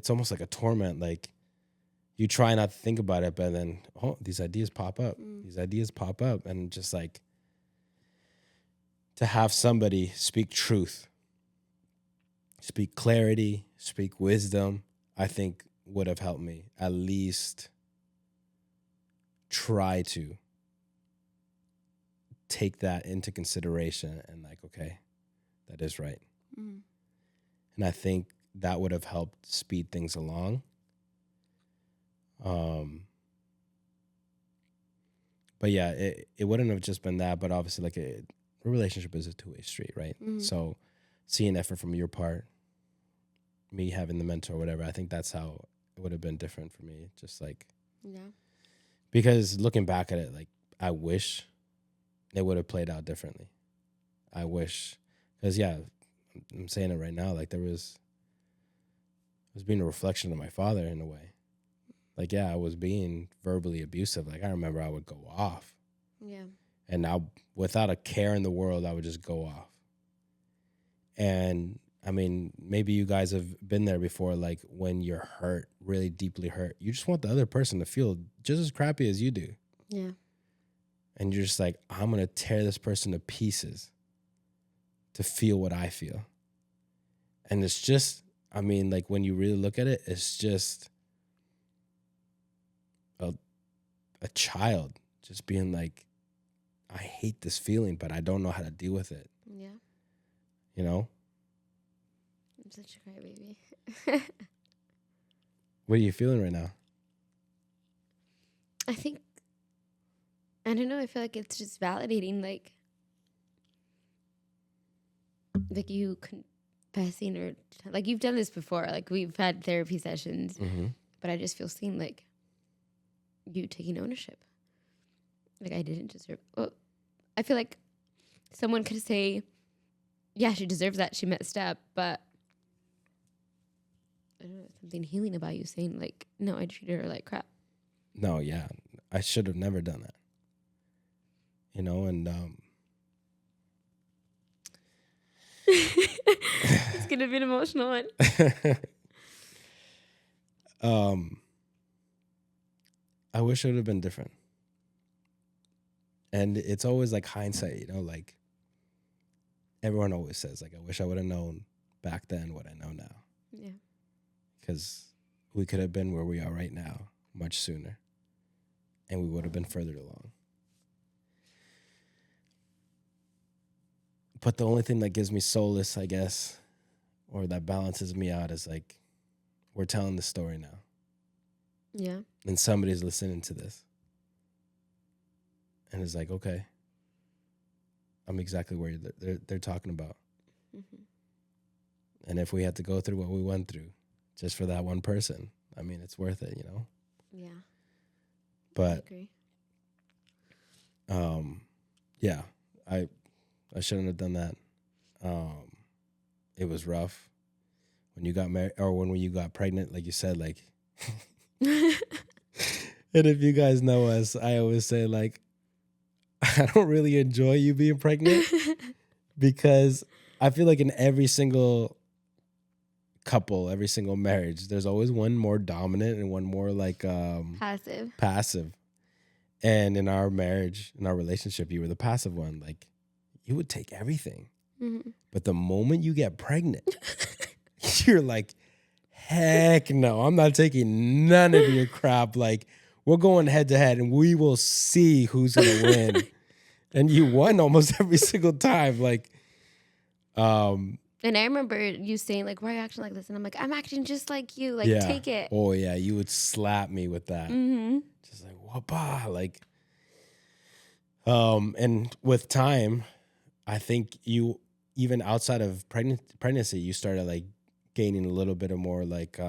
almost like a torment. Like you try not to think about it, but then, these ideas pop up. These ideas pop up, and just like to have somebody speak truth, speak clarity, speak wisdom, I think would have helped me at least try to take that into consideration and like, okay, that is right. And I think that would have helped speed things along. But yeah, it wouldn't have just been that, but obviously like a relationship is a two-way street, right? So seeing effort from your part, me having the mentor, whatever, I think that's how it would have been different for me. Just like, because looking back at it, like I wish it would have played out differently. I wish, because I'm saying it right now, like it was being a reflection of my father in a way. Like, I was being verbally abusive. Like, I remember I would go off. Yeah. And now, without a care in the world, I would just go off. And, I mean, maybe you guys have been there before, like, when you're hurt, really deeply hurt, you just want the other person to feel just as crappy as you do. Yeah. And you're just like, I'm going to tear this person to pieces to feel what I feel. And it's just, I mean, like, when you really look at it, it's just a child just being like, I hate this feeling, but I don't know how to deal with it. Yeah. You know? I'm such a crybaby. What are you feeling right now? I don't know, I feel like it's just validating, like you confessing, or like you've done this before, like we've had therapy sessions, but I just feel seen, like you taking ownership. Like I didn't deserve. Well, I feel like someone could say, yeah, she deserves that, she messed up, but I don't know, something healing about you saying like, no, I treated her like crap. No, yeah. I should have never done that. You know, and it's gonna be an emotional one. I wish it would have been different. And it's always like hindsight, you know, like everyone always says, like, I wish I would have known back then what I know now. Yeah. Because we could have been where we are right now much sooner. And we would have been further along. But the only thing that gives me solace, I guess, or that balances me out is like, we're telling the story now. Yeah. And somebody's listening to this. And it's like, okay, I'm exactly where they're talking about. And if we had to go through what we went through just for that one person, I mean, it's worth it, you know? Yeah. But, I agree. Yeah, I shouldn't have done that. It was rough when you got married, or when you got pregnant, like you said, like, and if you guys know us, I always say, like, I don't really enjoy you being pregnant because I feel like in every single couple, every single marriage, there's always one more dominant and one more like passive. And in our marriage, in our relationship, you were the passive one. Like, you would take everything. Mm-hmm. But the moment you get pregnant, you're like, heck no, I'm not taking none of your crap. Like, we're going head to head and we will see who's going to win. And you won almost every single time. Like, And I remember you saying, like, why are you acting like this? And I'm like, I'm acting just like you. Like, yeah. take it. Oh, yeah. You would slap me with that. Mm-hmm. Just like, whoop, like, and with time, I think you, even outside of pregnancy, you started like gaining a little bit of more like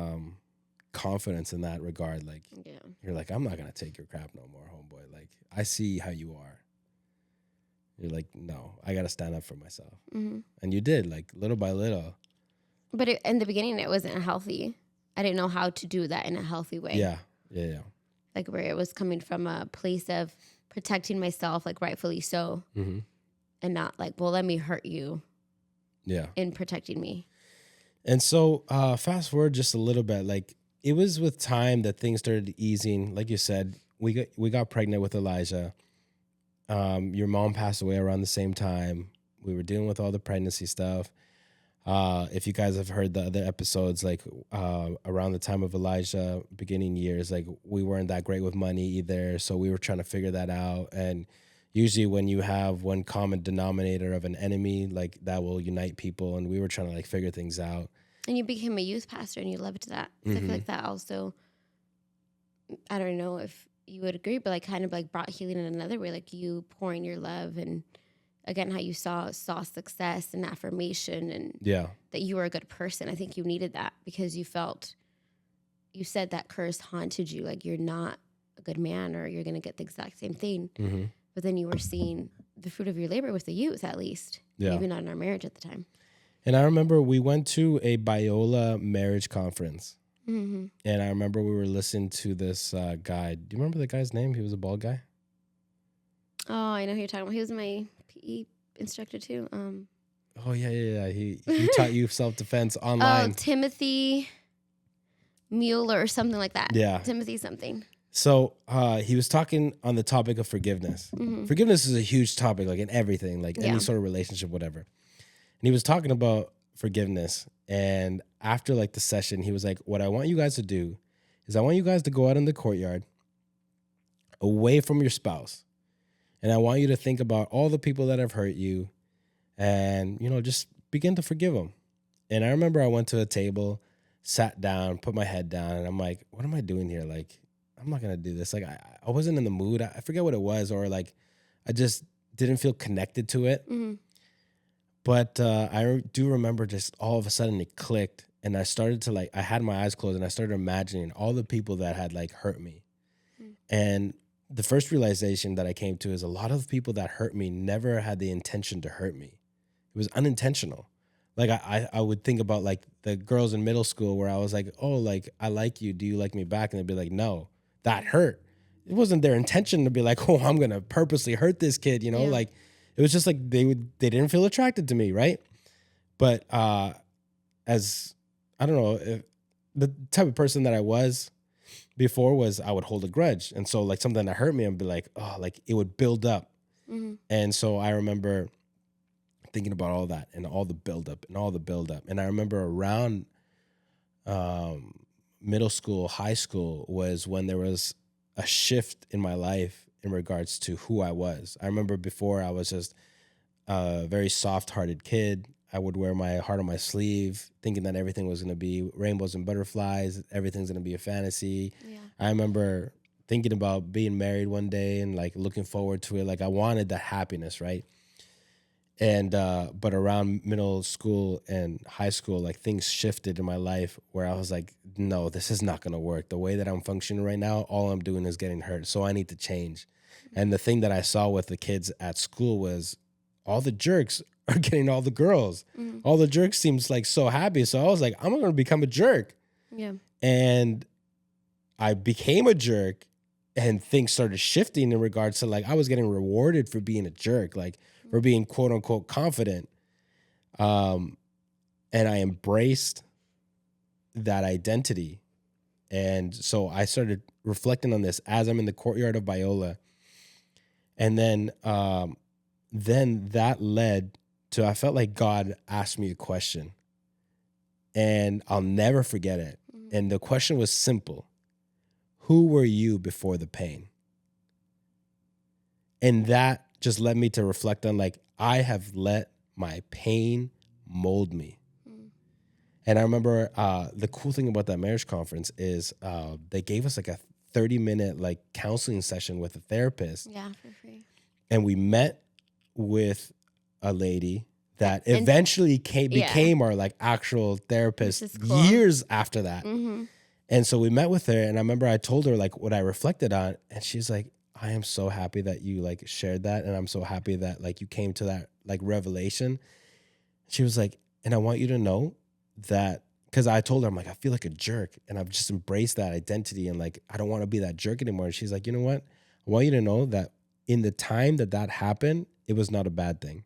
confidence in that regard. Like, Yeah. you're like, I'm not gonna take your crap no more, homeboy. Like, I see how you are. You're like, no, I gotta stand up for myself. Mm-hmm. And you did, like, little by little. But in the beginning, it wasn't healthy. I didn't know how to do that in a healthy way. Yeah. Like, where it was coming from a place of protecting myself, like, rightfully so. Mm-hmm. And not like, well, let me hurt you. Yeah. In protecting me. And so fast forward just a little bit, like, it was with time that things started easing. Like you said, we got pregnant with Elijah. Your mom passed away around the same time. We were dealing with all the pregnancy stuff. If you guys have heard the other episodes, like around the time of Elijah, beginning years, like, we weren't that great with money either. So we were trying to figure that out. And usually when you have one common denominator of an enemy, like, that will unite people. And we were trying to like figure things out. And you became a youth pastor and you loved that. Mm-hmm. I feel like that also, I don't know if you would agree, but like kind of like brought healing in another way, like you pouring your love and again, how you saw success and affirmation and that you were a good person. I think you needed that because you said that curse haunted you. Like, you're not a good man or you're going to get the exact same thing. Mm-hmm. But then you were seeing the fruit of your labor with the youth, at least. Yeah. Maybe not in our marriage at the time. And I remember we went to a Biola marriage conference. Mm-hmm. And I remember we were listening to this guy. Do you remember the guy's name? He was a bald guy. Oh, I know who you're talking about. He was my PE instructor too. Oh, yeah. He taught you self-defense online. Oh, Timothy Mueller or something like that. Yeah. Timothy something. So he was talking on the topic of forgiveness. Mm-hmm. Forgiveness is a huge topic, like in everything, like any sort of relationship, whatever. And he was talking about forgiveness. And after like the session, he was like, what I want you guys to do is I want you guys to go out in the courtyard away from your spouse. And I want you to think about all the people that have hurt you and, just begin to forgive them. And I remember I went to a table, sat down, put my head down, and I'm like, what am I doing here? Like, I'm not going to do this. Like, I wasn't in the mood. I forget what it was, or like, I just didn't feel connected to it. Mm-hmm. But I do remember just all of a sudden it clicked. And I started to like, I had my eyes closed and I started imagining all the people that had like hurt me. Mm-hmm. And the first realization that I came to is a lot of the people that hurt me never had the intention to hurt me. It was unintentional. Like I would think about like the girls in middle school where I was like, oh, like, I like you. Do you like me back? And they'd be like, no, that hurt. It wasn't their intention to be like, oh, I'm going to purposely hurt this kid, like it was just like they didn't feel attracted to me. Right. But as I don't know, if the type of person that I was before was I would hold a grudge. And so like something that hurt me, I'd be like, oh, like it would build up. Mm-hmm. And so I remember thinking about all that and all the buildup. And I remember around middle school, high school was when there was a shift in my life in regards to who I was. I remember before I was just a very soft-hearted kid. I would wear my heart on my sleeve, thinking that everything was going to be rainbows and butterflies. Everything's going to be a fantasy. Yeah. I remember thinking about being married one day and like looking forward to it. Like I wanted that happiness, right? And but around middle school and high school, like things shifted in my life where I was like, no, this is not going to work. The way that I'm functioning right now, all I'm doing is getting hurt. So I need to change. Mm-hmm. And the thing that I saw with the kids at school was all the jerks are getting all the girls. Mm-hmm. All the jerks seems like so happy. So I was like, I'm going to become a jerk. Yeah. And I became a jerk and things started shifting in regards to like, I was getting rewarded for being a jerk, like for being quote unquote confident. And I embraced that identity. And so I started reflecting on this as I'm in the courtyard of Biola. And then that led I felt like God asked me a question, and I'll never forget it. And the question was simple: who were you before the pain? And that just led me to reflect on, like, I have let my pain mold me. And I remember the cool thing about that marriage conference is they gave us like a 30-minute like counseling session with a therapist. Yeah, for free. And we met with a lady that eventually became our like actual therapist cool. years after that. And so we met with her, and I remember I told her like what I reflected on, and she's like, I am so happy that you like shared that, and I'm so happy that like you came to that like revelation. She was like, and I want you to know that, because I told her, I'm like, I feel like a jerk, and I've just embraced that identity, and like I don't want to be that jerk anymore. And she's like, you know what? I want you to know that in the time that happened, it was not a bad thing.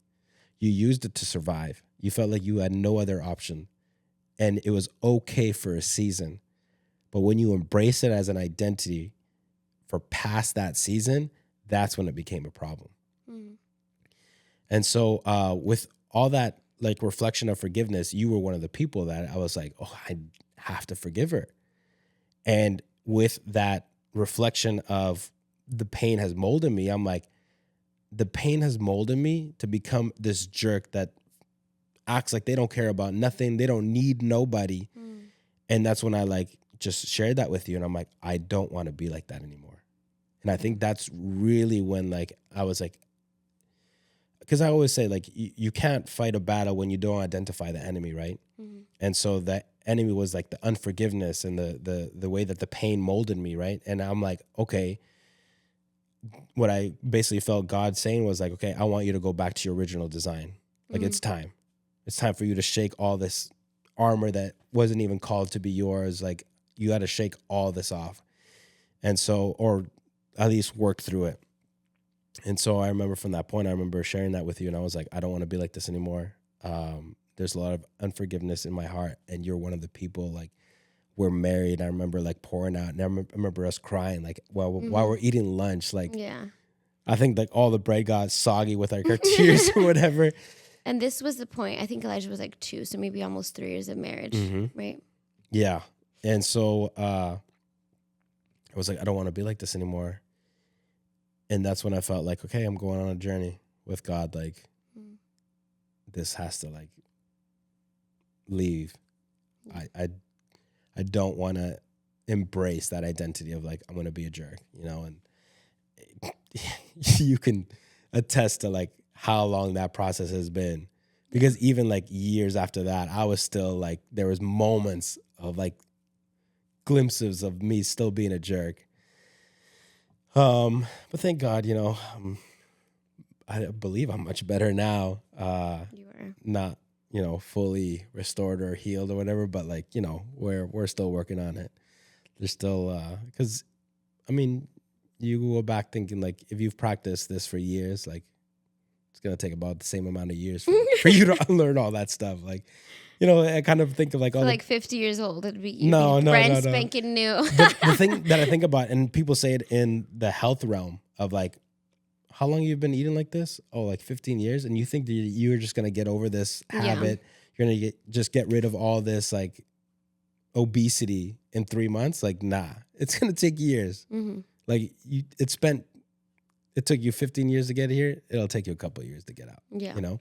You used it to survive. You felt like you had no other option, and it was okay for a season. But when you embrace it as an identity for past that season, that's when it became a problem. And so with all that like reflection of forgiveness, you were one of the people that I was like, oh, I have to forgive her. And with that reflection of the pain has molded me, I'm like, the pain has molded me to become this jerk that acts like they don't care about nothing. They don't need nobody. And that's when I like just shared that with you. And I'm like, I don't want to be like that anymore. And I think that's really when like, I was like, because I always say like, you can't fight a battle when you don't identify the enemy, right? And so that enemy was like the unforgiveness and the way that the pain molded me, right? And I'm like, okay, what I basically felt God saying was like, okay, I want you to go back to your original design. Like it's time. It's time for you to shake all this armor that wasn't even called to be yours. Like you got to shake all this off. And so, or at least work through it. And so I remember from that point, I remember sharing that with you, and I was like, I don't want to be like this anymore. There's a lot of unforgiveness in my heart, and you're one of the people, like, we're married. I remember like pouring out, and I remember us crying, like, while we're eating lunch, like, I think like all the bread got soggy with like our tears or whatever. And this was the point. I think Elijah was like 2, so maybe almost 3 years of marriage, right? Yeah. And so I was like, I don't want to be like this anymore. And that's when I felt like, okay, I'm going on a journey with God. Like, this has to like leave. I don't want to embrace that identity of like, I'm going to be a jerk, you know? And you can attest to like how long that process has been, because even like years after that, I was still like, there was moments of like glimpses of me still being a jerk. But thank God, you know, I believe I'm much better now. You were Not, you know, fully restored or healed or whatever, but like, you know, we're still working on it. There's still, because I mean, you go back thinking like, if you've practiced this for years, like it's gonna take about the same amount of years for you to unlearn all that stuff. Like, you know, I kind of think of like all like 50 years old. It'd be no, brand spanking new. The thing that I think about, and people say it in the health realm of like, how long you've been eating like this? Oh, like 15 years. And you think that you're just going to get over this habit. You're going to just get rid of all this like obesity in 3 months. Like, nah, it's going to take years. Like it took you 15 years to get here. It'll take you a couple of years to get out, you know?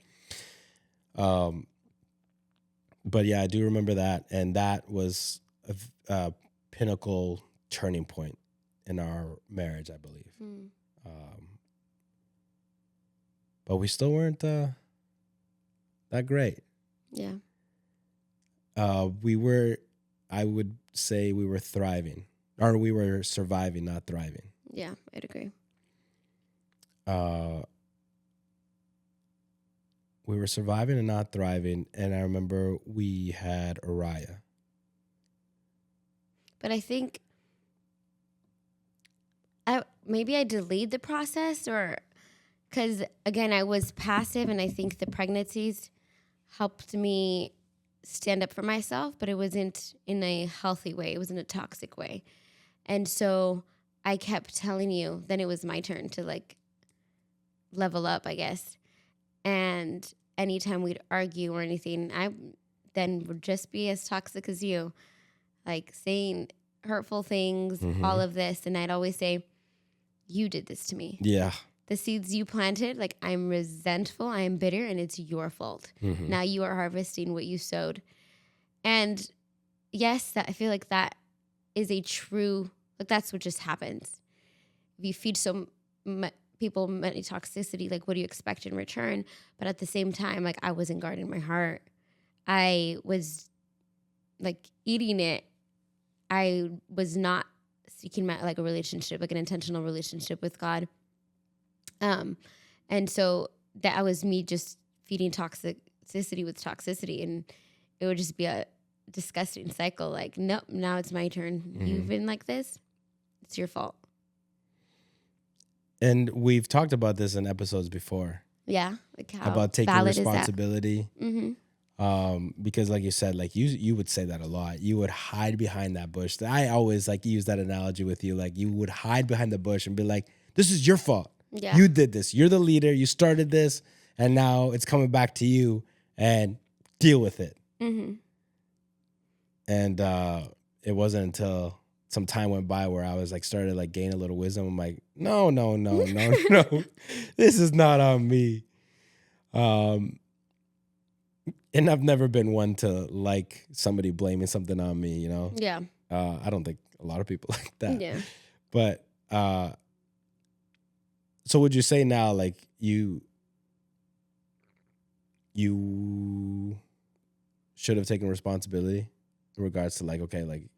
But yeah, I do remember that. And that was a pinnacle turning point in our marriage, I believe. But we still weren't that great. Yeah. We were, I would say we were thriving, or we were surviving, not thriving. Yeah, I'd agree. We were surviving and not thriving. And I remember we had Uriah. But I think maybe I delayed the process, or because, again, I was passive, and I think the pregnancies helped me stand up for myself, but it wasn't in a healthy way. It was in a toxic way. And so I kept telling you, then it was my turn to like level up, I guess. And anytime we'd argue or anything, I then would just be as toxic as you, like saying hurtful things, all of this. And I'd always say, you did this to me. Yeah. The seeds you planted, like I'm resentful, I am bitter, and it's your fault. Now you are harvesting what you sowed. And yes, I feel like that is a true, like that's what just happens. If you feed people many toxicity, like what do you expect in return? But at the same time, like I wasn't guarding my heart. I was like eating it. I was not seeking like a relationship, like an intentional relationship with God. And so that was me just feeding toxicity with toxicity, and it would just be a disgusting cycle. Like, nope, now it's my turn. You've been like this. It's your fault. And we've talked about this in episodes before. Yeah. Like how about taking valid responsibility. Is that? Because like you said, like you would say that a lot. You would hide behind that bush. I always like use that analogy with you. Like you would hide behind the bush and be like, this is your fault. Yeah. You did this. You're the leader. You started this. And now it's coming back to you, and deal with it. And it wasn't until some time went by where I was like, started like gaining a little wisdom. I'm like, no. This is not on me. And I've never been one to like somebody blaming something on me, you know? Yeah. I don't think a lot of people like that. Yeah. But so would you say now, like you should have taken responsibility in regards to like, okay, like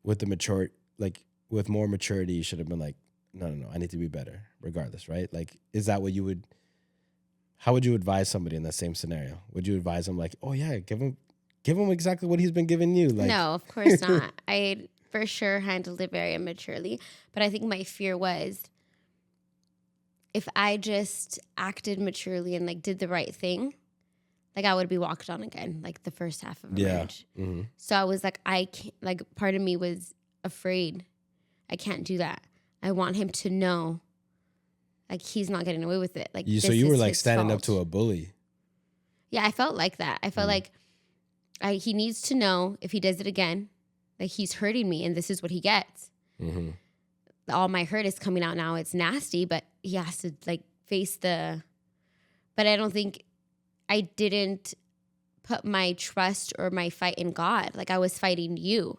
with more maturity, you should have been like, no, I need to be better regardless, right? Like, is that what how would you advise somebody in that same scenario? Would you advise them like, oh yeah, give him exactly what he's been giving you? Like, no, of course not. I for sure handled it very immaturely, but I think my fear was if I just acted maturely and like did the right thing, like I would be walked on again, like the first half of a marriage. So I was like, I can't, like part of me was afraid. I can't do that. I want him to know, like he's not getting away with it. Like so you were like standing up to a bully. Yeah, I felt like that. I felt like he needs to know if he does it again, like he's hurting me, and this is what he gets. All my hurt is coming out now. It's nasty, but he has to like face the. But I don't think I didn't put my trust or my fight in God. Like I was fighting you.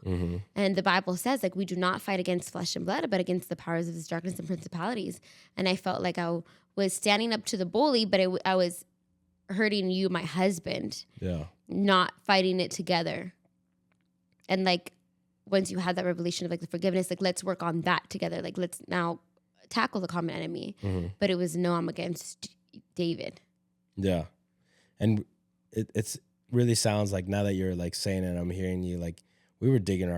And the Bible says like we do not fight against flesh and blood, but against the powers of this darkness and principalities. And I felt like I was standing up to the bully, but I was hurting you, my husband. Yeah. Not fighting it together. And like once you have that revelation of like the forgiveness, like let's work on that together. Like let's now tackle the common enemy. But it was no, I'm against David. Yeah. And it's really sounds like now that you're like saying it, I'm hearing you like we were digging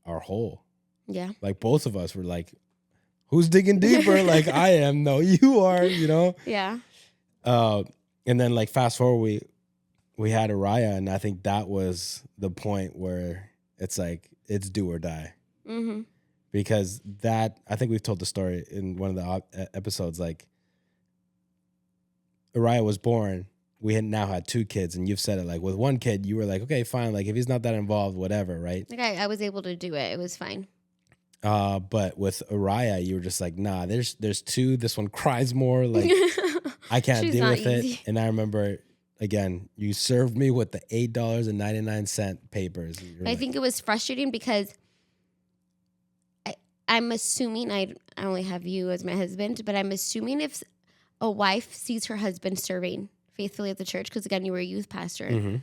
our hole. Yeah. Like both of us were like, who's digging deeper? Like I am. No, you are, you know? Yeah. And then like fast forward, we had Uriah, and I think that was the point where it's like, it's do or die. Because that, I think we've told the story in one of the episodes, like Uriah was born. We had now had 2 kids, and you've said it like with one kid, you were like, okay, fine. Like if he's not that involved, whatever. Right. Like I was able to do it. It was fine. But with Uriah, you were just like, nah, there's 2. This one cries more. Like I can't deal with it. And I remember, again, you served me with the $8.99 papers. I think it was frustrating because I'm assuming I only have you as my husband, but I'm assuming if a wife sees her husband serving faithfully at the church, because again, you were a youth pastor,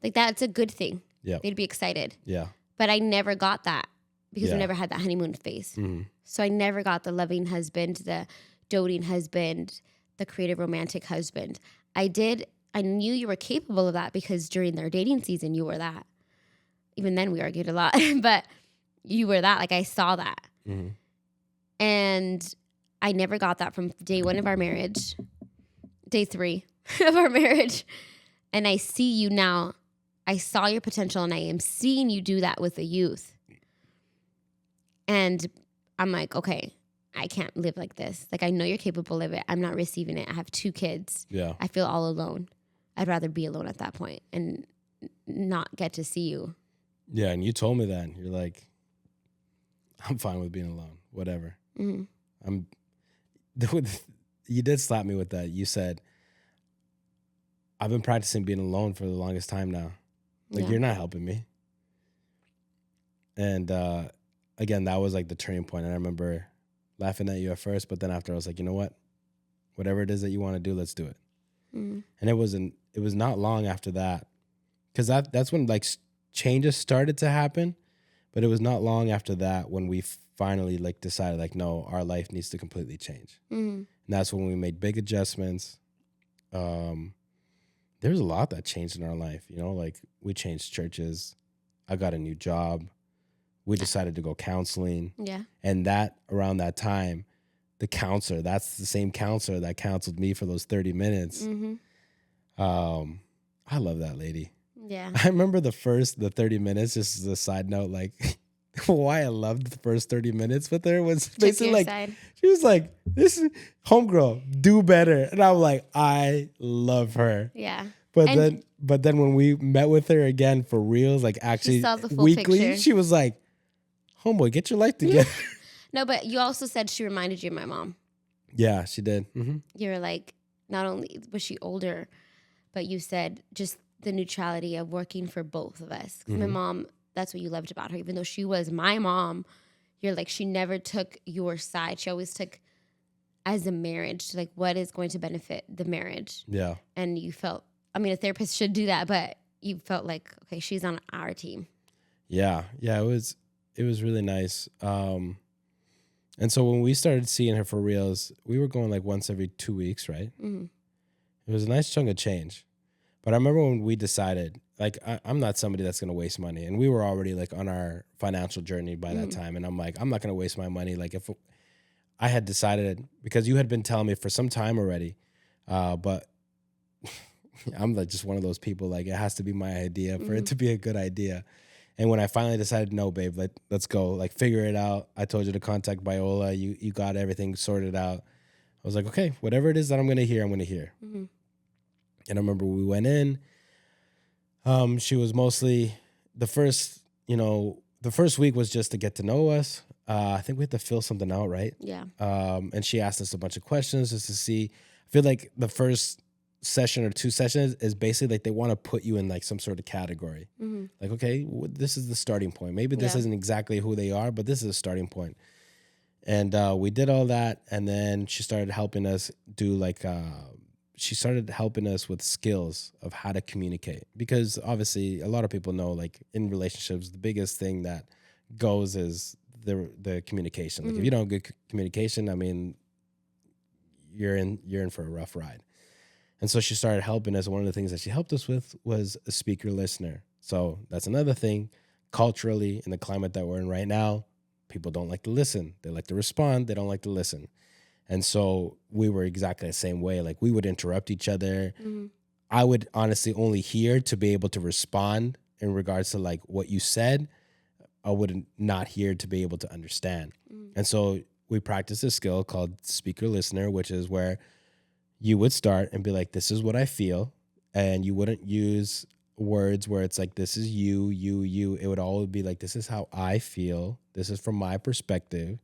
like that's a good thing. Yeah, they'd be excited. Yeah, but I never got that because we never had that honeymoon phase. So I never got the loving husband, the doting husband, the creative romantic husband. I knew you were capable of that because during their dating season, you were that. Even then, we argued a lot, but you were that. Like I saw that, and I never got that from day 1 of our marriage, day 3 of our marriage. And I see you now. I saw your potential, and I am seeing you do that with the youth. And I'm like, okay, I can't live like this. Like, I know you're capable of it. I'm not receiving it. I have 2 kids. Yeah. I feel all alone. I'd rather be alone at that point and not get to see you. Yeah, and you told me that. You're like, I'm fine with being alone. Whatever. Mm-hmm. You did slap me with that. You said, I've been practicing being alone for the longest time now. Like, Yeah. you're not helping me. And again, that was like the turning point. And I remember laughing at you at first, but then after I was like, you know what? Whatever it is that you want to do, let's do it. Mm-hmm. And it was not long after that, because that's when like changes started to happen. But it was not long after that when we finally like decided like, no, our life needs to completely change. Mm-hmm. And that's when we made big adjustments. There was a lot that changed in our life, you know, like we changed churches. I got a new job. We decided to go counseling. Yeah. And that around that time, the counselor, that's the same counselor that counseled me for those 30 minutes. Mm-hmm. I love that lady. Yeah. I remember the 30 minutes, just as a side note, like why I loved the first 30 minutes with her was basically like, side. she was like, this is homegirl, do better. And I'm like, I love her. Yeah. But And then when we met with her again for reals, like actually saw the full weekly, picture. she was like, homeboy, get your life together. No, but you also said she reminded you of my mom. Yeah, she did. Mm-hmm. You were like, not only was she older, but you said just the neutrality of working for both of us. 'Cause my mom, that's what you loved about her. Even though she was my mom, you're like, she never took your side. She always took as a marriage, like what is going to benefit the marriage. Yeah. And you felt, I mean, a therapist should do that, but you felt like, okay, she's on our team. Yeah. Yeah. It was really nice. And so when we started seeing her for reals, we were going like once every 2 weeks, right? Mm-hmm. It was a nice chunk of change. But I remember when we decided, like, I'm not somebody that's going to waste money. And we were already like on our financial journey by that time. And I'm like, I'm not going to waste my money. Like if I had decided, because you had been telling me for some time already, but I'm like just one of those people, like it has to be my idea for it to be a good idea. And when I finally decided, no, babe, let's go, like figure it out. I told you to contact Biola. You got everything sorted out. I was like, okay, whatever it is that I'm going to hear, I'm going to hear. Mm-hmm. And I remember we went in. She was mostly the first week was just to get to know us. I think we had to fill something out, right? Yeah. And she asked us a bunch of questions just to see. I feel like the first session or 2 sessions is basically like they want to put you in like some sort of category. Mm-hmm. Like, okay, this is the starting point. Maybe this isn't exactly who they are, but this is a starting point. And we did all that. And then she started helping us do like, she started helping us with skills of how to communicate. Because obviously a lot of people know like in relationships, the biggest thing that goes is the communication. Like if you don't have good communication, I mean, you're in for a rough ride. And so she started helping us. One of the things that she helped us with was a speaker listener. So that's another thing. Culturally, in the climate that we're in right now, people don't like to listen. They like to respond. They don't like to listen. And so we were exactly the same way. Like we would interrupt each other. Mm-hmm. I would honestly only hear to be able to respond in regards to like what you said. I would not hear to be able to understand. Mm-hmm. And so we practiced a skill called speaker listener, which is where you would start and be like, this is what I feel. And you wouldn't use words where it's like, this is you. It would always be like, this is how I feel. This is from my perspective.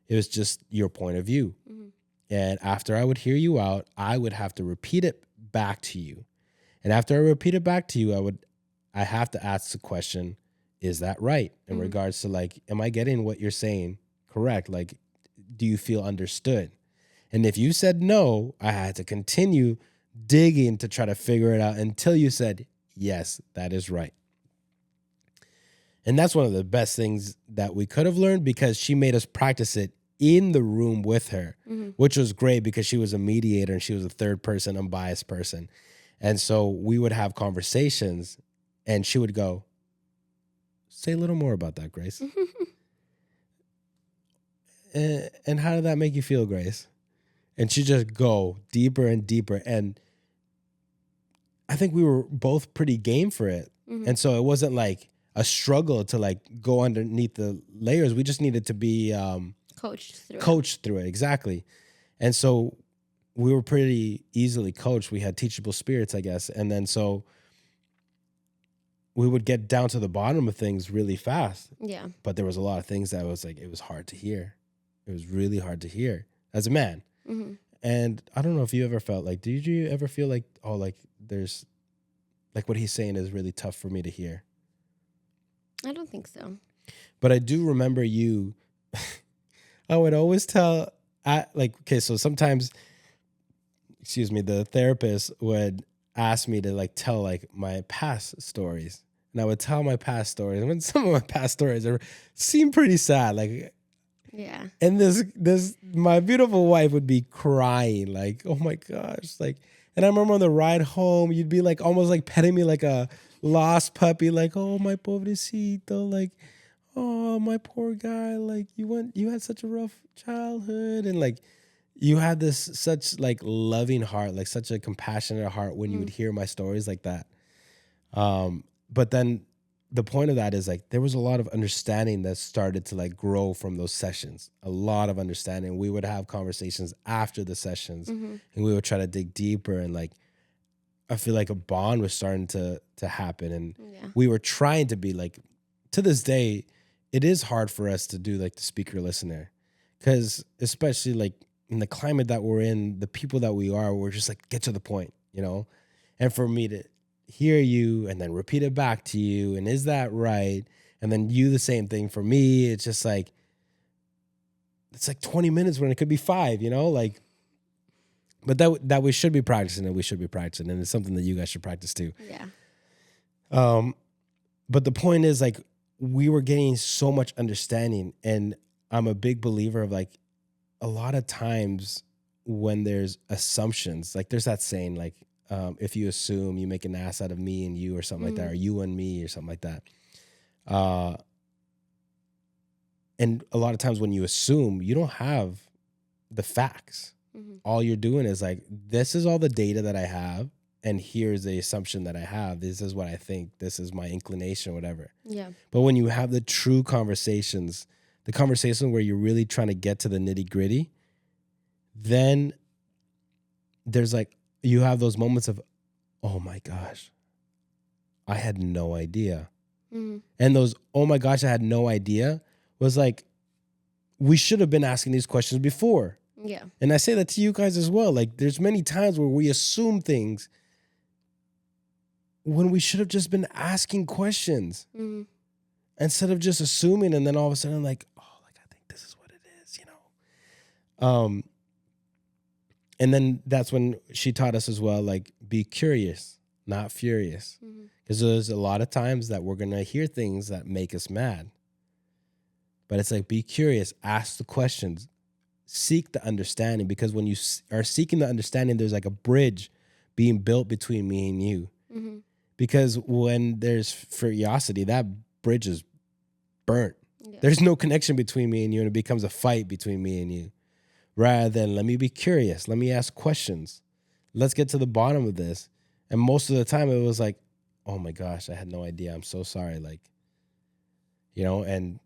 It was just your point of view. Mm-hmm. And after I would hear you out, I would have to repeat it back to you. And after I repeat it back to you, I have to ask the question, is that right? In regards to like, am I getting what you're saying correct? Like, do you feel understood? And if you said no, I had to continue digging to try to figure it out until you said, yes, that is right. And that's one of the best things that we could have learned because she made us practice it in the room with her, which was great because she was a mediator and she was a third person, unbiased person. And so we would have conversations and she would go, say a little more about that, Grace. And how did that make you feel, Grace? And she just go deeper and deeper. And I think we were both pretty game for it. Mm-hmm. And so it wasn't like a struggle to like go underneath the layers. We just needed to be Coached through it. Exactly. And so we were pretty easily coached. We had teachable spirits, I guess. And then so we would get down to the bottom of things really fast. Yeah. But there was a lot of things that was like, it was hard to hear. It was really hard to hear as a man. Mm-hmm. And I don't know if you ever felt like, did you ever feel like, oh, like there's, like what he's saying is really tough for me to hear? I don't think so. But I do remember you, I would always tell, okay, so sometimes, the therapist would ask me to like tell like my past stories. And I would tell my past stories. And when some of my past stories seem pretty sad, like, yeah. And this my beautiful wife would be crying, like, oh my gosh, like. And I remember on the ride home, you'd be like almost like petting me like a lost puppy, like, oh my pobrecito, like, oh my poor guy, like you had such a rough childhood, and like you had this such like loving heart, like such a compassionate heart when you would hear my stories like that. But then the point of that is like there was a lot of understanding that started to like grow from those sessions. A lot of understanding. We would have conversations after the sessions, and we would try to dig deeper, and like I feel like a bond was starting to happen, and we were trying to be like, to this day, it is hard for us to do like the speaker listener, because especially like in the climate that we're in, the people that we are, we're just like get to the point, and for me to hear you and then repeat it back to you, and is that right? And then you the same thing for me. It's just like it's like 20 minutes when it could be 5, like. But that we should be practicing, and we should be practicing, and it's something that you guys should practice too. Yeah. But the point is like we were getting so much understanding, and I'm a big believer of like a lot of times when there's assumptions, like there's that saying like. If you assume, you make an ass out of me and you, or something like that, or you and me, or something like that. And a lot of times when you assume, you don't have the facts. All you're doing is like, this is all the data that I have, and here's the assumption that I have. This is what I think. This is my inclination, whatever. Yeah. But when you have the true conversations, the conversation where you're really trying to get to the nitty gritty, then there's like, you have those moments of, oh my gosh, I had no idea. And those, oh my gosh, I had no idea was like, we should have been asking these questions before. Yeah. And I say that to you guys as well. Like there's many times where we assume things when we should have just been asking questions instead of just assuming. And then all of a sudden like, oh, like I think this is what it is, And then that's when she taught us as well, like, be curious, not furious. Because there's a lot of times that we're going to hear things that make us mad. But it's like, be curious, ask the questions, seek the understanding. Because when you are seeking the understanding, there's like a bridge being built between me and you. Because when there's curiosity, that bridge is burnt. Yeah. There's no connection between me and you, and it becomes a fight between me and you. Rather than let me be curious, let me ask questions. Let's get to the bottom of this. And most of the time it was like, oh my gosh, I had no idea. I'm so sorry. Like, and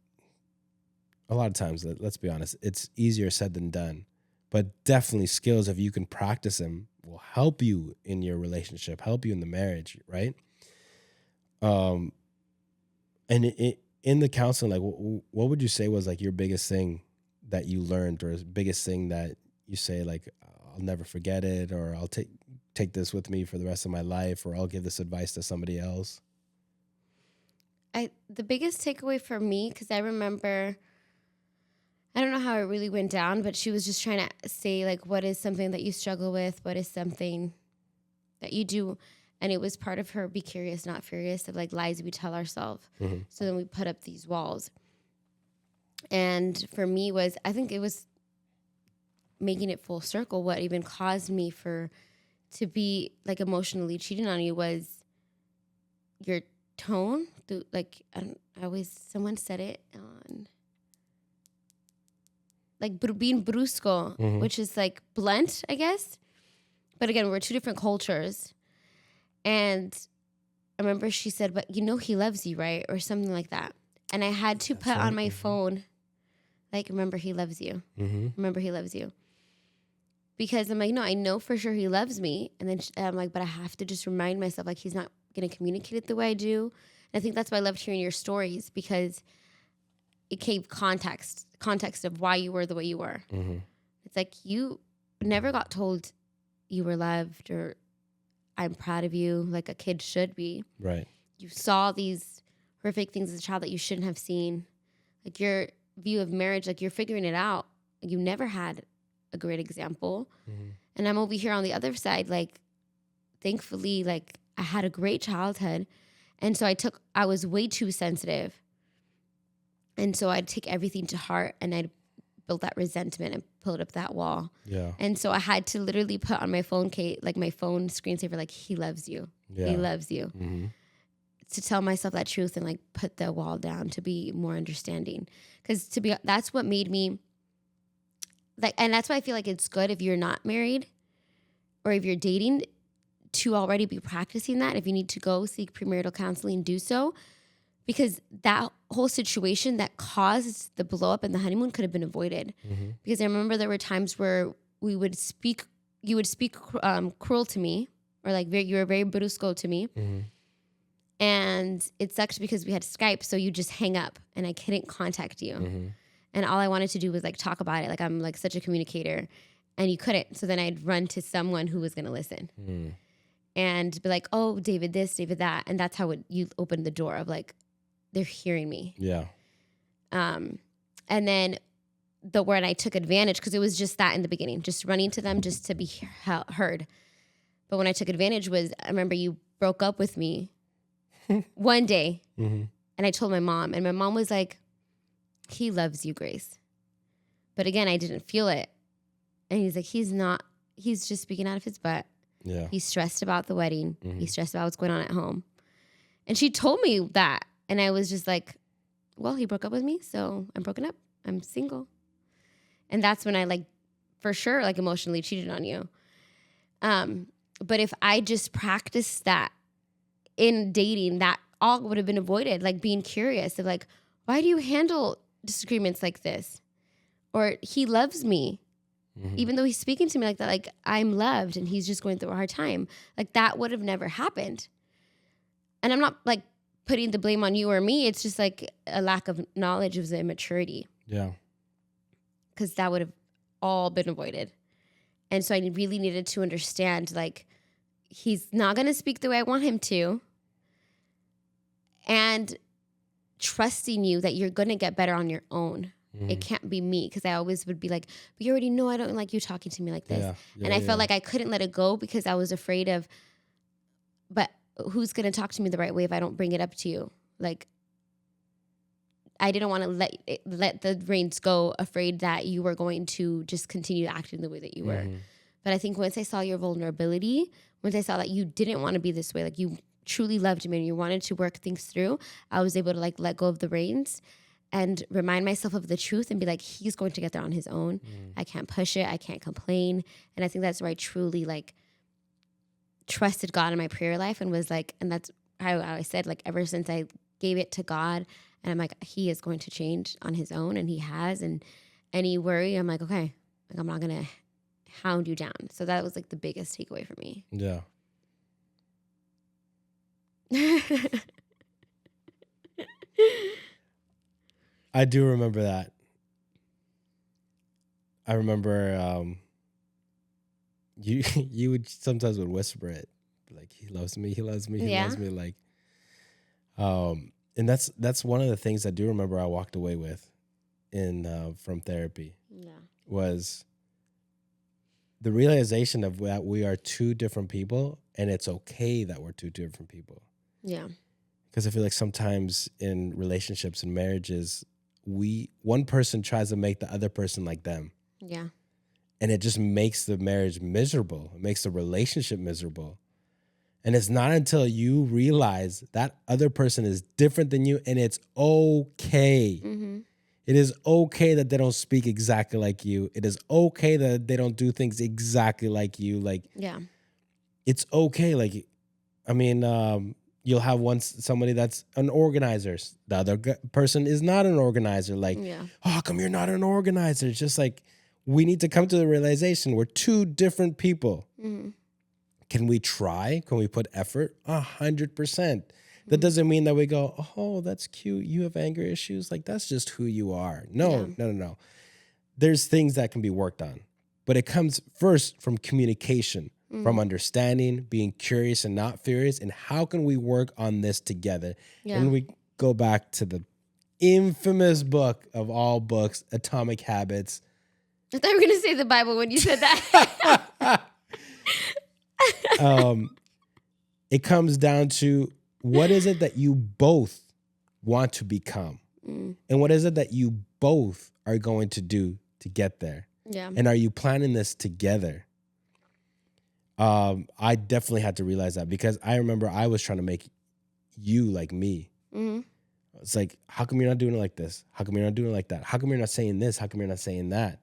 a lot of times, let's be honest, it's easier said than done. But definitely skills, if you can practice them, will help you in your relationship, help you in the marriage, right? And in the counseling, like, what would you say was like your biggest thing that you learned, or biggest thing that you say like, I'll never forget it, or I'll take this with me for the rest of my life, or I'll give this advice to somebody else? The biggest takeaway for me, because I remember, I don't know how it really went down, but she was just trying to say like, what is something that you struggle with? What is something that you do? And it was part of her be curious, not furious, of like lies we tell ourselves. So then we put up these walls. And for me I think it was making it full circle. What even caused me to be like emotionally cheating on you was your tone. Like someone said it on like being brusco, which is like blunt, I guess. But again, we're 2 different cultures. And I remember she said, but he loves you, right? Or something like that. And I had to put on my phone Like, remember, he loves you. Mm-hmm. Remember, he loves you. Because I'm like, no, I know for sure he loves me. And then I'm like, but I have to just remind myself, like, he's not going to communicate it the way I do. And I think that's why I loved hearing your stories, because it gave context of why you were the way you were. Mm-hmm. It's like you never got told you were loved or I'm proud of you like a kid should be. Right. You saw these horrific things as a child that you shouldn't have seen. Like your view of marriage, like you're figuring it out. You never had a great example. Mm-hmm. And I'm over here on the other side, like, thankfully, like, I had a great childhood. And so I was way too sensitive. And so I'd take everything to heart and I'd build that resentment and build up that wall. Yeah. And so I had to literally put on my phone, like my phone screensaver, like, he loves you. Yeah. He loves you. Mm-hmm. To tell myself that truth and like put the wall down to be more understanding. Because that's what made me like, and that's why I feel like it's good if you're not married or if you're dating to already be practicing that. If you need to go seek premarital counseling, do so. Because that whole situation that caused the blow up in the honeymoon could have been avoided. Mm-hmm. Because I remember there were times where you would speak cruel to me, or like you were very brusco to me. Mm-hmm. And it sucked because we had Skype, so you just hang up and I couldn't contact you. Mm-hmm. And all I wanted to do was like talk about it. Like I'm like such a communicator, and you couldn't. So then I'd run to someone who was going to listen and be like, oh, David this, David that. And that's how you opened the door of like, they're hearing me. Yeah. And then when I took advantage, because it was just that in the beginning, just running to them just to be heard. But when I took advantage was, I remember you broke up with me one day, and I told my mom, and my mom was like, he loves you, Grace. But again, I didn't feel it. And he's like, he's just speaking out of his butt. Yeah. He's stressed about the wedding. He's stressed about what's going on at home. And she told me that. And I was just like, well, he broke up with me, so I'm broken up. I'm single. And that's when I like, for sure, like emotionally cheated on you. But if I just practiced that in dating, that all would have been avoided. Like being curious of like, why do you handle disagreements like this? Or he loves me. Even though he's speaking to me like that, like I'm loved and he's just going through a hard time. Like that would have never happened. And I'm not like putting the blame on you or me. It's just like a lack of knowledge of the immaturity. Yeah. Because that would have all been avoided. And so I really needed to understand like he's not going to speak the way I want him to. And trusting you that you're going to get better on your own. It can't be me, because I always would be like, but you already know I don't like you talking to me like this. Yeah, and I felt like I couldn't let it go because I was afraid of, but who's going to talk to me the right way if I don't bring it up to you? Like, I didn't want to let the reins go, afraid that you were going to just continue acting the way that you were. But I think once I saw your vulnerability, once I saw that you didn't want to be this way, like you truly loved me and you wanted to work things through, I was able to like let go of the reins and remind myself of the truth and be like, he's going to get there on his own. I can't push it. I can't complain. And I think that's where I truly like trusted God in my prayer life and was like, and that's how I said, like, ever since I gave it to God and I'm like, he is going to change on his own, and he has. And any worry, I'm like, okay, like I'm not going to hound you down. So that was like the biggest takeaway for me. Yeah. I do remember that. I remember you would sometimes would whisper it, like he loves me, he loves me, he loves me, like and that's one of the things I do remember I walked away with in from therapy. Yeah. Was the realization of that we are two different people and it's okay that we're two different people. Yeah. Because I feel like sometimes in relationships and marriages, one person tries to make the other person like them. Yeah. And it just makes the marriage miserable. It makes the relationship miserable. And it's not until you realize that other person is different than you and it's okay. It is okay that they don't speak exactly like you. It is okay that they don't do things exactly like you. Like, yeah, it's okay. Like, I mean, you'll have somebody that's an organizer. The other person is not an organizer. Like, oh, how come you're not an organizer? It's just like, we need to come to the realization we're two different people. Mm-hmm. Can we try? Can we put effort? 100%. That doesn't mean that we go, oh, that's cute. You have anger issues. Like, that's just who you are. No. There's things that can be worked on. But it comes first from communication, from understanding, being curious and not furious. And how can we work on this together? Yeah. And we go back to the infamous book of all books, Atomic Habits. I thought you were going to say the Bible when you said that. It comes down to, what is it that you both want to become? And what is it that you both are going to do to get there? Yeah. And are you planning this together? I definitely had to realize that, because I remember I was trying to make you like me. Mm-hmm. It's like, how come you're not doing it like this? How come you're not doing it like that? How come you're not saying this? How come you're not saying that?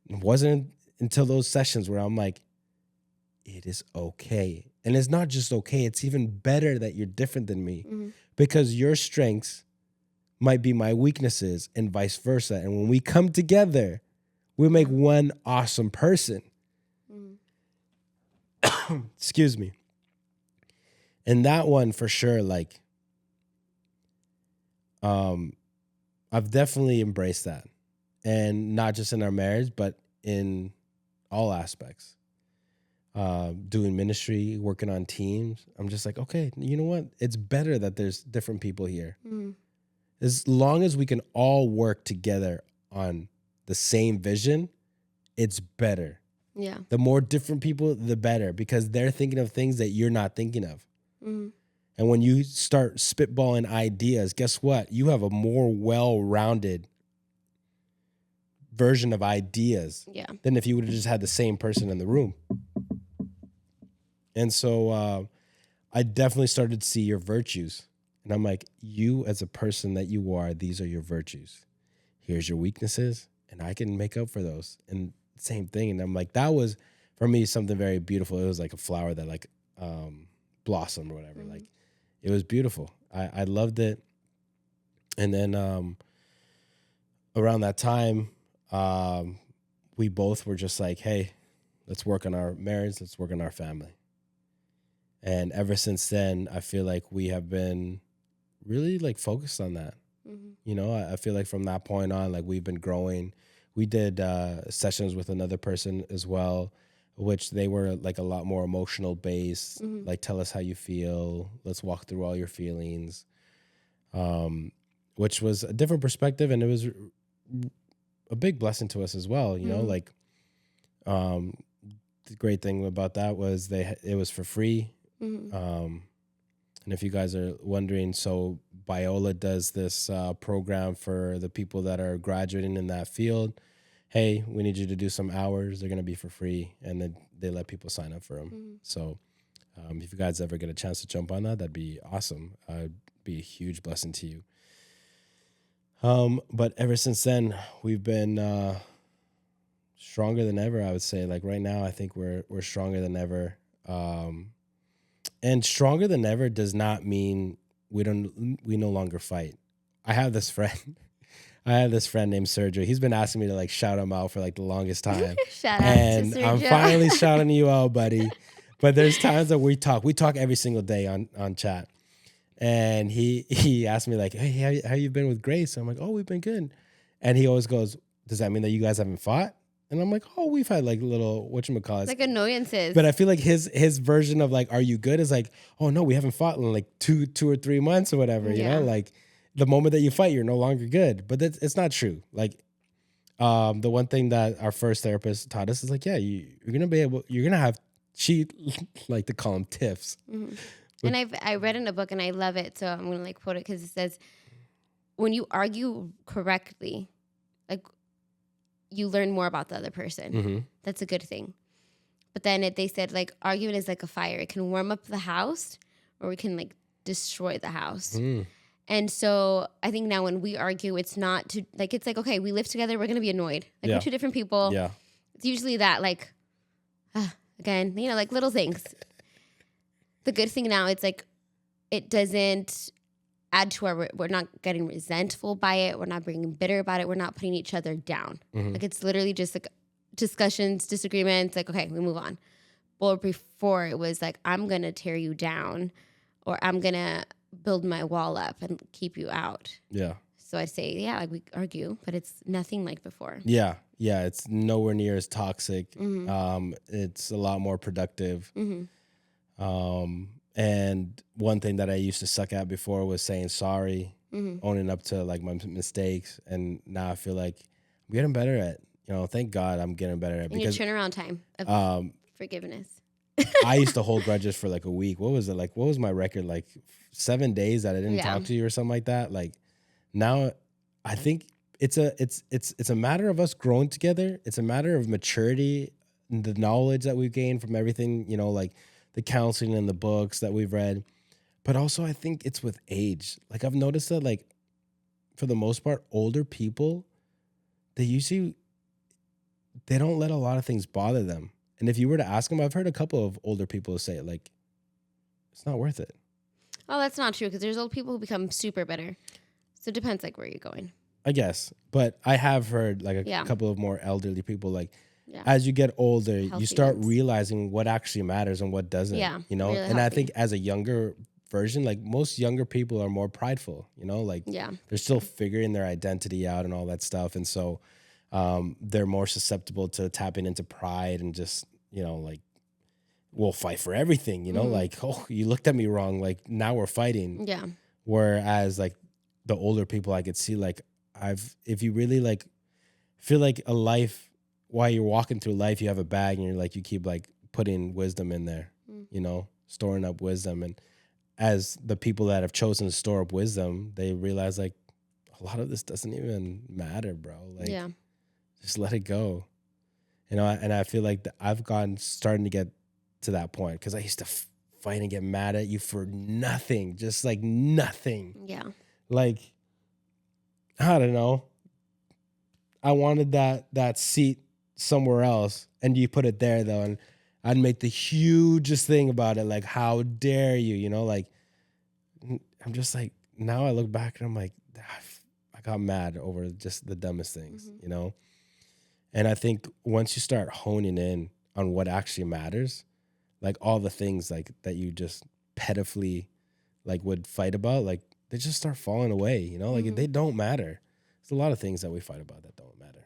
It wasn't until those sessions where I'm like, it is okay. And it's not just okay. It's even better that you're different than me, because your strengths might be my weaknesses and vice versa. And when we come together, we make one awesome person. Excuse me. And that one for sure, like, I've definitely embraced that. And not just in our marriage, but in all aspects. Doing ministry, working on teams. I'm just like, okay, you know what? It's better that there's different people here. As long as we can all work together on the same vision, it's better. Yeah. The more different people, the better, because they're thinking of things that you're not thinking of. And when you start spitballing ideas, guess what? You have a more well-rounded version of ideas than if you would have just had the same person in the room. And so I definitely started to see your virtues. And I'm like, you as a person that you are, these are your virtues. Here's your weaknesses, and I can make up for those. And same thing. And I'm like, that was, for me, something very beautiful. It was like a flower that like blossomed or whatever. Like, it was beautiful. I loved it. And then around that time, we both were just like, hey, let's work on our marriage. Let's work on our family. And ever since then, I feel like we have been really like focused on that. You know, I feel like from that point on, like, we've been growing. We did sessions with another person as well, which they were like a lot more emotional based. Like, tell us how you feel. Let's walk through all your feelings, which was a different perspective. And it was a big blessing to us as well. You know, like, the great thing about that was it was for free. And if you guys are wondering, so Biola does this program for the people that are graduating in that field. Hey, we need you to do some hours. They're going to be for free. And then they let people sign up for them. So if you guys ever get a chance to jump on that, that'd be awesome. It'd be a huge blessing to you. But ever since then, we've been stronger than ever, I would say. Like, right now, I think we're stronger than ever. And stronger than ever does not mean we no longer fight. I have this friend named Sergio. He's been asking me to like shout him out for like the longest time. Shout out to Sergio. I'm finally shouting you out, buddy. But there's times that we talk every single day on chat. And he asked me like, hey, how you been with Grace? I'm like, oh, we've been good. And he always goes, does that mean that you guys haven't fought? And I'm like, oh, we've had like little, whatchamacallit. Like annoyances. But I feel like his version of like, are you good? Is like, oh no, we haven't fought in like two or 3 months or whatever. You know, like the moment that you fight, you're no longer good. But it's not true. Like, the one thing that our first therapist taught us is like, yeah, you're gonna have, she like to call them tiffs. And I read in a book and I love it. So I'm gonna like quote it because it says, when you argue correctly, like, you learn more about the other person. That's a good thing. But then they said, like, argument is like a fire. It can warm up the house or we can, like, destroy the house. And so I think now when we argue, it's not to, like, it's like, okay, we live together. We're going to be annoyed. Like, we're two different people. Yeah. It's usually that, like, again, you know, like little things. The good thing now, it's like, it doesn't add to we're not getting resentful by it. We're not being bitter about it. We're not putting each other down. Mhm. Like it's literally just like discussions, disagreements, like, okay, we move on. Or before it was like, I'm going to tear you down or I'm going to build my wall up and keep you out. Yeah. So I say, yeah, like we argue, but it's nothing like before. Yeah. Yeah. It's nowhere near as toxic. Mm-hmm. It's a lot more productive. Mm-hmm. And one thing that I used to suck at before was saying sorry, Mm-hmm. owning up to like my mistakes. And now I feel like I'm getting better at, thank God I'm getting better at it. And Because your turnaround time of forgiveness. I used to hold grudges for like a week. What was it? Like, what was my record? Like 7 days that I didn't talk to you or something like that. Like now I think it's a matter of us growing together. It's a matter of maturity, and the knowledge that we've gained from everything, like the counseling and the books that we've read. But also I think it's with age. Like I've noticed that like for the most part, older people, they don't let a lot of things bother them. And if you were to ask them, I've heard a couple of older people say it, like, it's not worth it. Oh, that's not true because there's old people who become super bitter. So it depends like where you're going. I guess. But I have heard like a couple of more elderly people, like, as you get older, you start realizing what actually matters and what doesn't. Yeah. Really and healthy. I think as a younger version, like most younger people are more prideful, like they're still figuring their identity out and all that stuff. And so they're more susceptible to tapping into pride and just, like, we'll fight for everything, like, oh, you looked at me wrong. Like now we're fighting. Yeah. Whereas like the older people I could see, like if you really like feel like a life while you're walking through life, you have a bag and you're like, you keep like putting wisdom in there, storing up wisdom. And as the people that have chosen to store up wisdom, they realize like a lot of this doesn't even matter, bro. Like, just let it go, and I feel like I've starting to get to that point because I used to fight and get mad at you for nothing, just like nothing. Yeah. Like, I don't know. I wanted that seat somewhere else, and you put it there though, and I'd make the hugest thing about it. Like, how dare you? Like, I'm just like, now I look back and I'm like, I got mad over just the dumbest things, And I think once you start honing in on what actually matters, like all the things like that you just pitifully like would fight about, like they just start falling away, like they don't matter. There's a lot of things that we fight about that don't matter.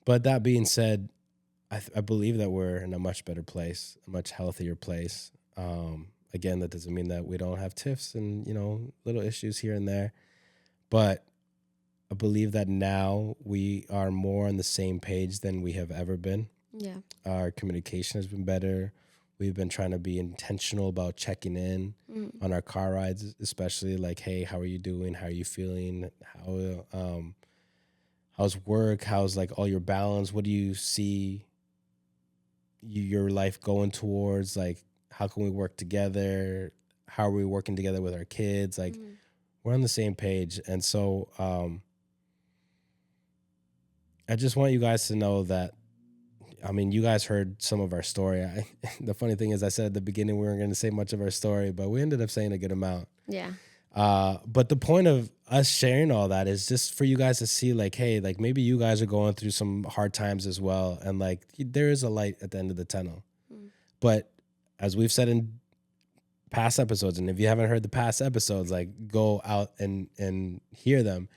But that being said, I believe that we're in a much better place, a much healthier place. Again, that doesn't mean that we don't have tiffs and, little issues here and there, but I believe that now we are more on the same page than we have ever been. Yeah. Our communication has been better. We've been trying to be intentional about checking in on our car rides, especially like, hey, how are you doing? How are you feeling? How's work? How's like all your balance? What do you see your life going towards? Like, how can we work together? How are we working together with our kids? Like, we're on the same page. And so I just want you guys to know that, I mean, you guys heard some of our story. The funny thing is I said at the beginning we weren't going to say much of our story, but we ended up saying a good amount. Yeah. But the point of us sharing all that is just for you guys to see, like, hey, like maybe you guys are going through some hard times as well. And like, there is a light at the end of the tunnel. But as we've said in past episodes, and if you haven't heard the past episodes, like go out and hear them,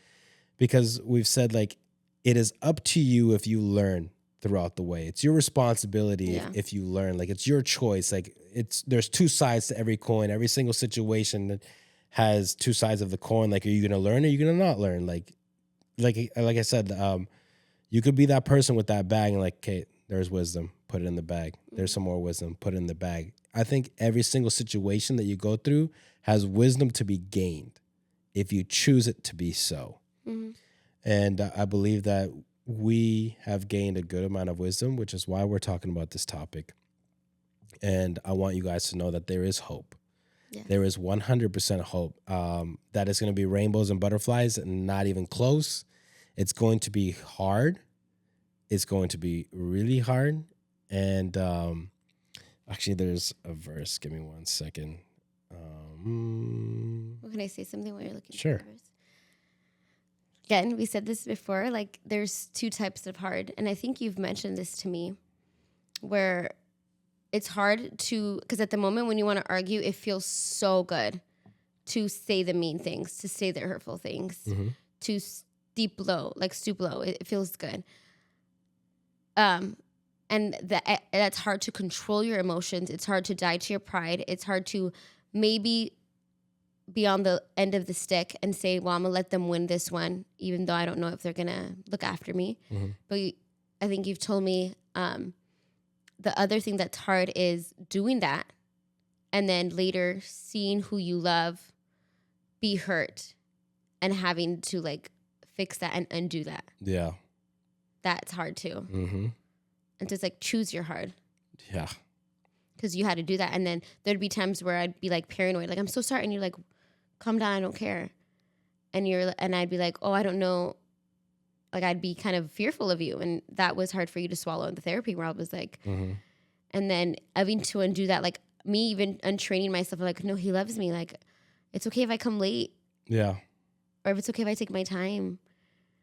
because we've said like, it is up to you if you learn throughout the way. It's your responsibility if you learn. Like, it's your choice. Like, there's two sides to every coin. Every single situation has two sides of the coin. Like, are you gonna learn or are you gonna not learn? Like I said, you could be that person with that bag and like, okay, there's wisdom, put it in the bag. There's some more wisdom, put it in the bag. I think every single situation that you go through has wisdom to be gained if you choose it to be so. And I believe that we have gained a good amount of wisdom, which is why we're talking about this topic. And I want you guys to know that there is hope. Yeah. There is 100% hope. That it's going to be rainbows and butterflies and not even close. It's going to be hard. It's going to be really hard. And Actually, there's a verse. Give me 1 second. Well, can I say something while you're looking Sure. for the verse? Again, we said this before, like there's two types of hard. And I think you've mentioned this to me where it's hard to, because at the moment when you want to argue, it feels so good to say the mean things, to say the hurtful things, Mm-hmm. to stoop low. It feels good. And that's hard to control your emotions. It's hard to die to your pride. It's hard to maybe be on the end of the stick and say, well, I'm gonna let them win this one, even though I don't know if they're gonna look after me. Mm-hmm. But I think you've told me the other thing that's hard is doing that and then later seeing who you love be hurt and having to like fix that and undo that. Yeah. That's hard too. Mm-hmm. And just like choose your hard. Yeah. Because you had to do that. And then there'd be times where I'd be like paranoid, like, I'm so sorry. And you're like, calm down, I don't care. And I'd be like, oh, I don't know. Like I'd be kind of fearful of you. And that was hard for you to swallow in the therapy where I was like, Mm-hmm. and then having to undo that, like me even untraining myself, like, no, he loves me. Like, it's okay if I come late. Yeah. Or if it's okay if I take my time.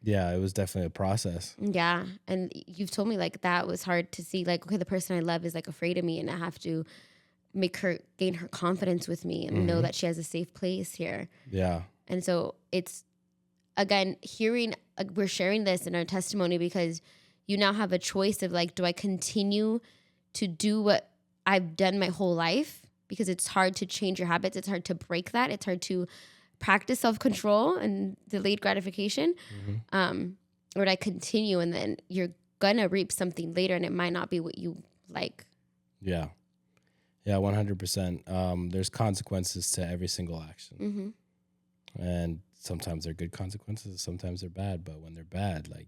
Yeah, it was definitely a process. Yeah. And you've told me like that was hard to see, like, okay, the person I love is like afraid of me and I have to make her gain her confidence with me and know that she has a safe place here. Yeah. And so it's, again, we're sharing this in our testimony because you now have a choice of like, do I continue to do what I've done my whole life? Because it's hard to change your habits. It's hard to break that. It's hard to practice self-control and delayed gratification. Or do I continue and then you're going to reap something later and it might not be what you like. Yeah. Yeah, 100%. There's consequences to every single action. And sometimes they're good consequences, sometimes they're bad. But when they're bad, like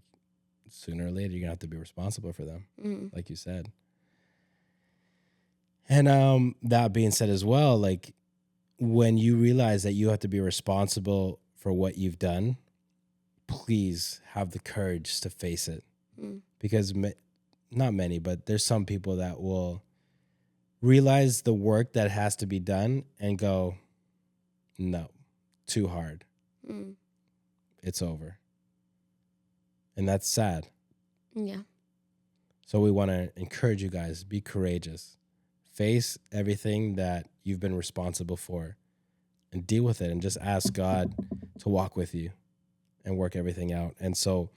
sooner or later, you're going to have to be responsible for them, like you said. And that being said as well, like when you realize that you have to be responsible for what you've done, please have the courage to face it. Because not many, but there's some people that will realize the work that has to be done and go, no, too hard. It's over. And that's sad. Yeah. So we want to encourage you guys, be courageous. Face everything that you've been responsible for and deal with it and just ask God to walk with you and work everything out. And so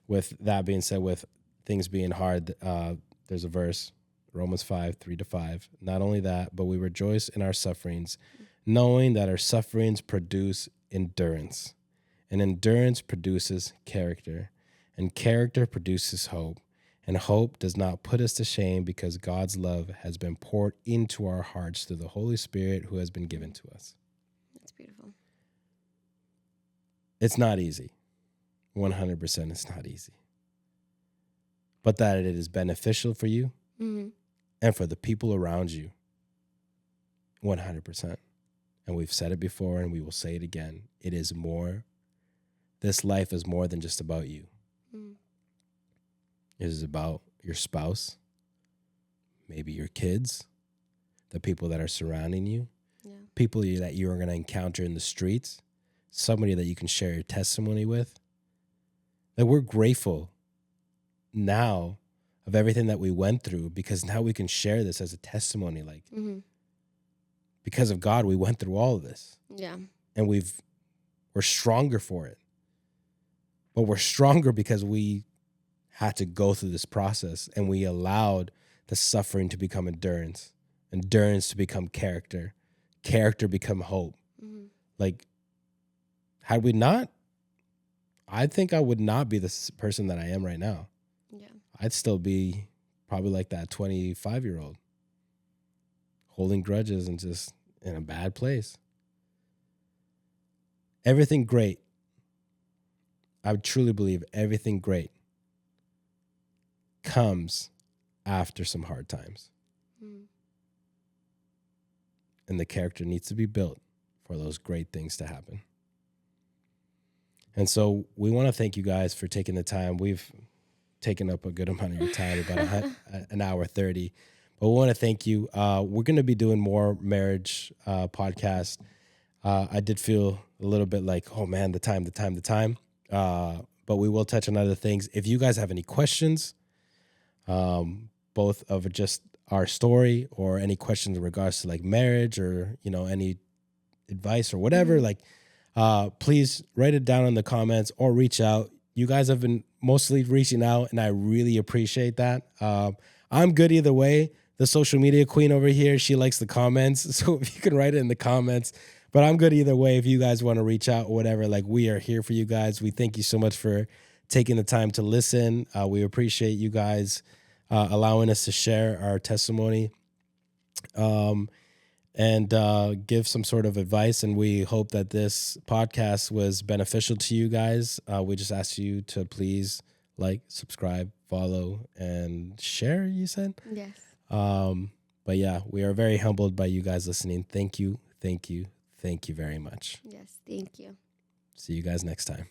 with that being said, with things being hard, there's a verse, Romans 5:3-5. Not only that, but we rejoice in our sufferings, knowing that our sufferings produce endurance. And endurance produces character. And character produces hope. And hope does not put us to shame because God's love has been poured into our hearts through the Holy Spirit who has been given to us. That's beautiful. It's not easy. 100% it's not easy. But that it is beneficial for you and for the people around you. 100%. And we've said it before and we will say it again. It is more. This life is more than just about you. It is about your spouse, maybe your kids, the people that are surrounding you, people that you are going to encounter in the streets, somebody that you can share your testimony with. That we're grateful now of everything that we went through because now we can share this as a testimony. Like, because of God, we went through all of this. Yeah. And we're stronger for it. But we're stronger because we had to go through this process and we allowed the suffering to become endurance, endurance to become character, character become hope. Like, had we not, I think I would not be the person that I am right now. Yeah. I'd still be probably like that 25-year-old holding grudges and just in a bad place. Everything great. I would truly believe everything great comes after some hard times. And the character needs to be built for those great things to happen. And so we want to thank you guys for taking the time. We've taken up a good amount of your time, about an hour 30. But we want to thank you. We're going to be doing more marriage podcasts. I did feel a little bit like, oh man, the time. But we will touch on other things. If you guys have any questions, both of just our story or any questions in regards to like marriage or, any advice or whatever, like, please write it down in the comments or reach out. You guys have been mostly reaching out, and I really appreciate that. I'm good either way. The social media queen over here, she likes the comments. So if you can write it in the comments, but I'm good either way. If you guys want to reach out or whatever, like, we are here for you guys. We thank you so much for taking the time to listen. We appreciate you guys allowing us to share our testimony and give some sort of advice. And we hope that this podcast was beneficial to you guys. We just ask you to please like, subscribe, follow, and share, you said? Yes. But yeah, we are very humbled by you guys listening. Thank you very much. Yes, thank you. See you guys next time.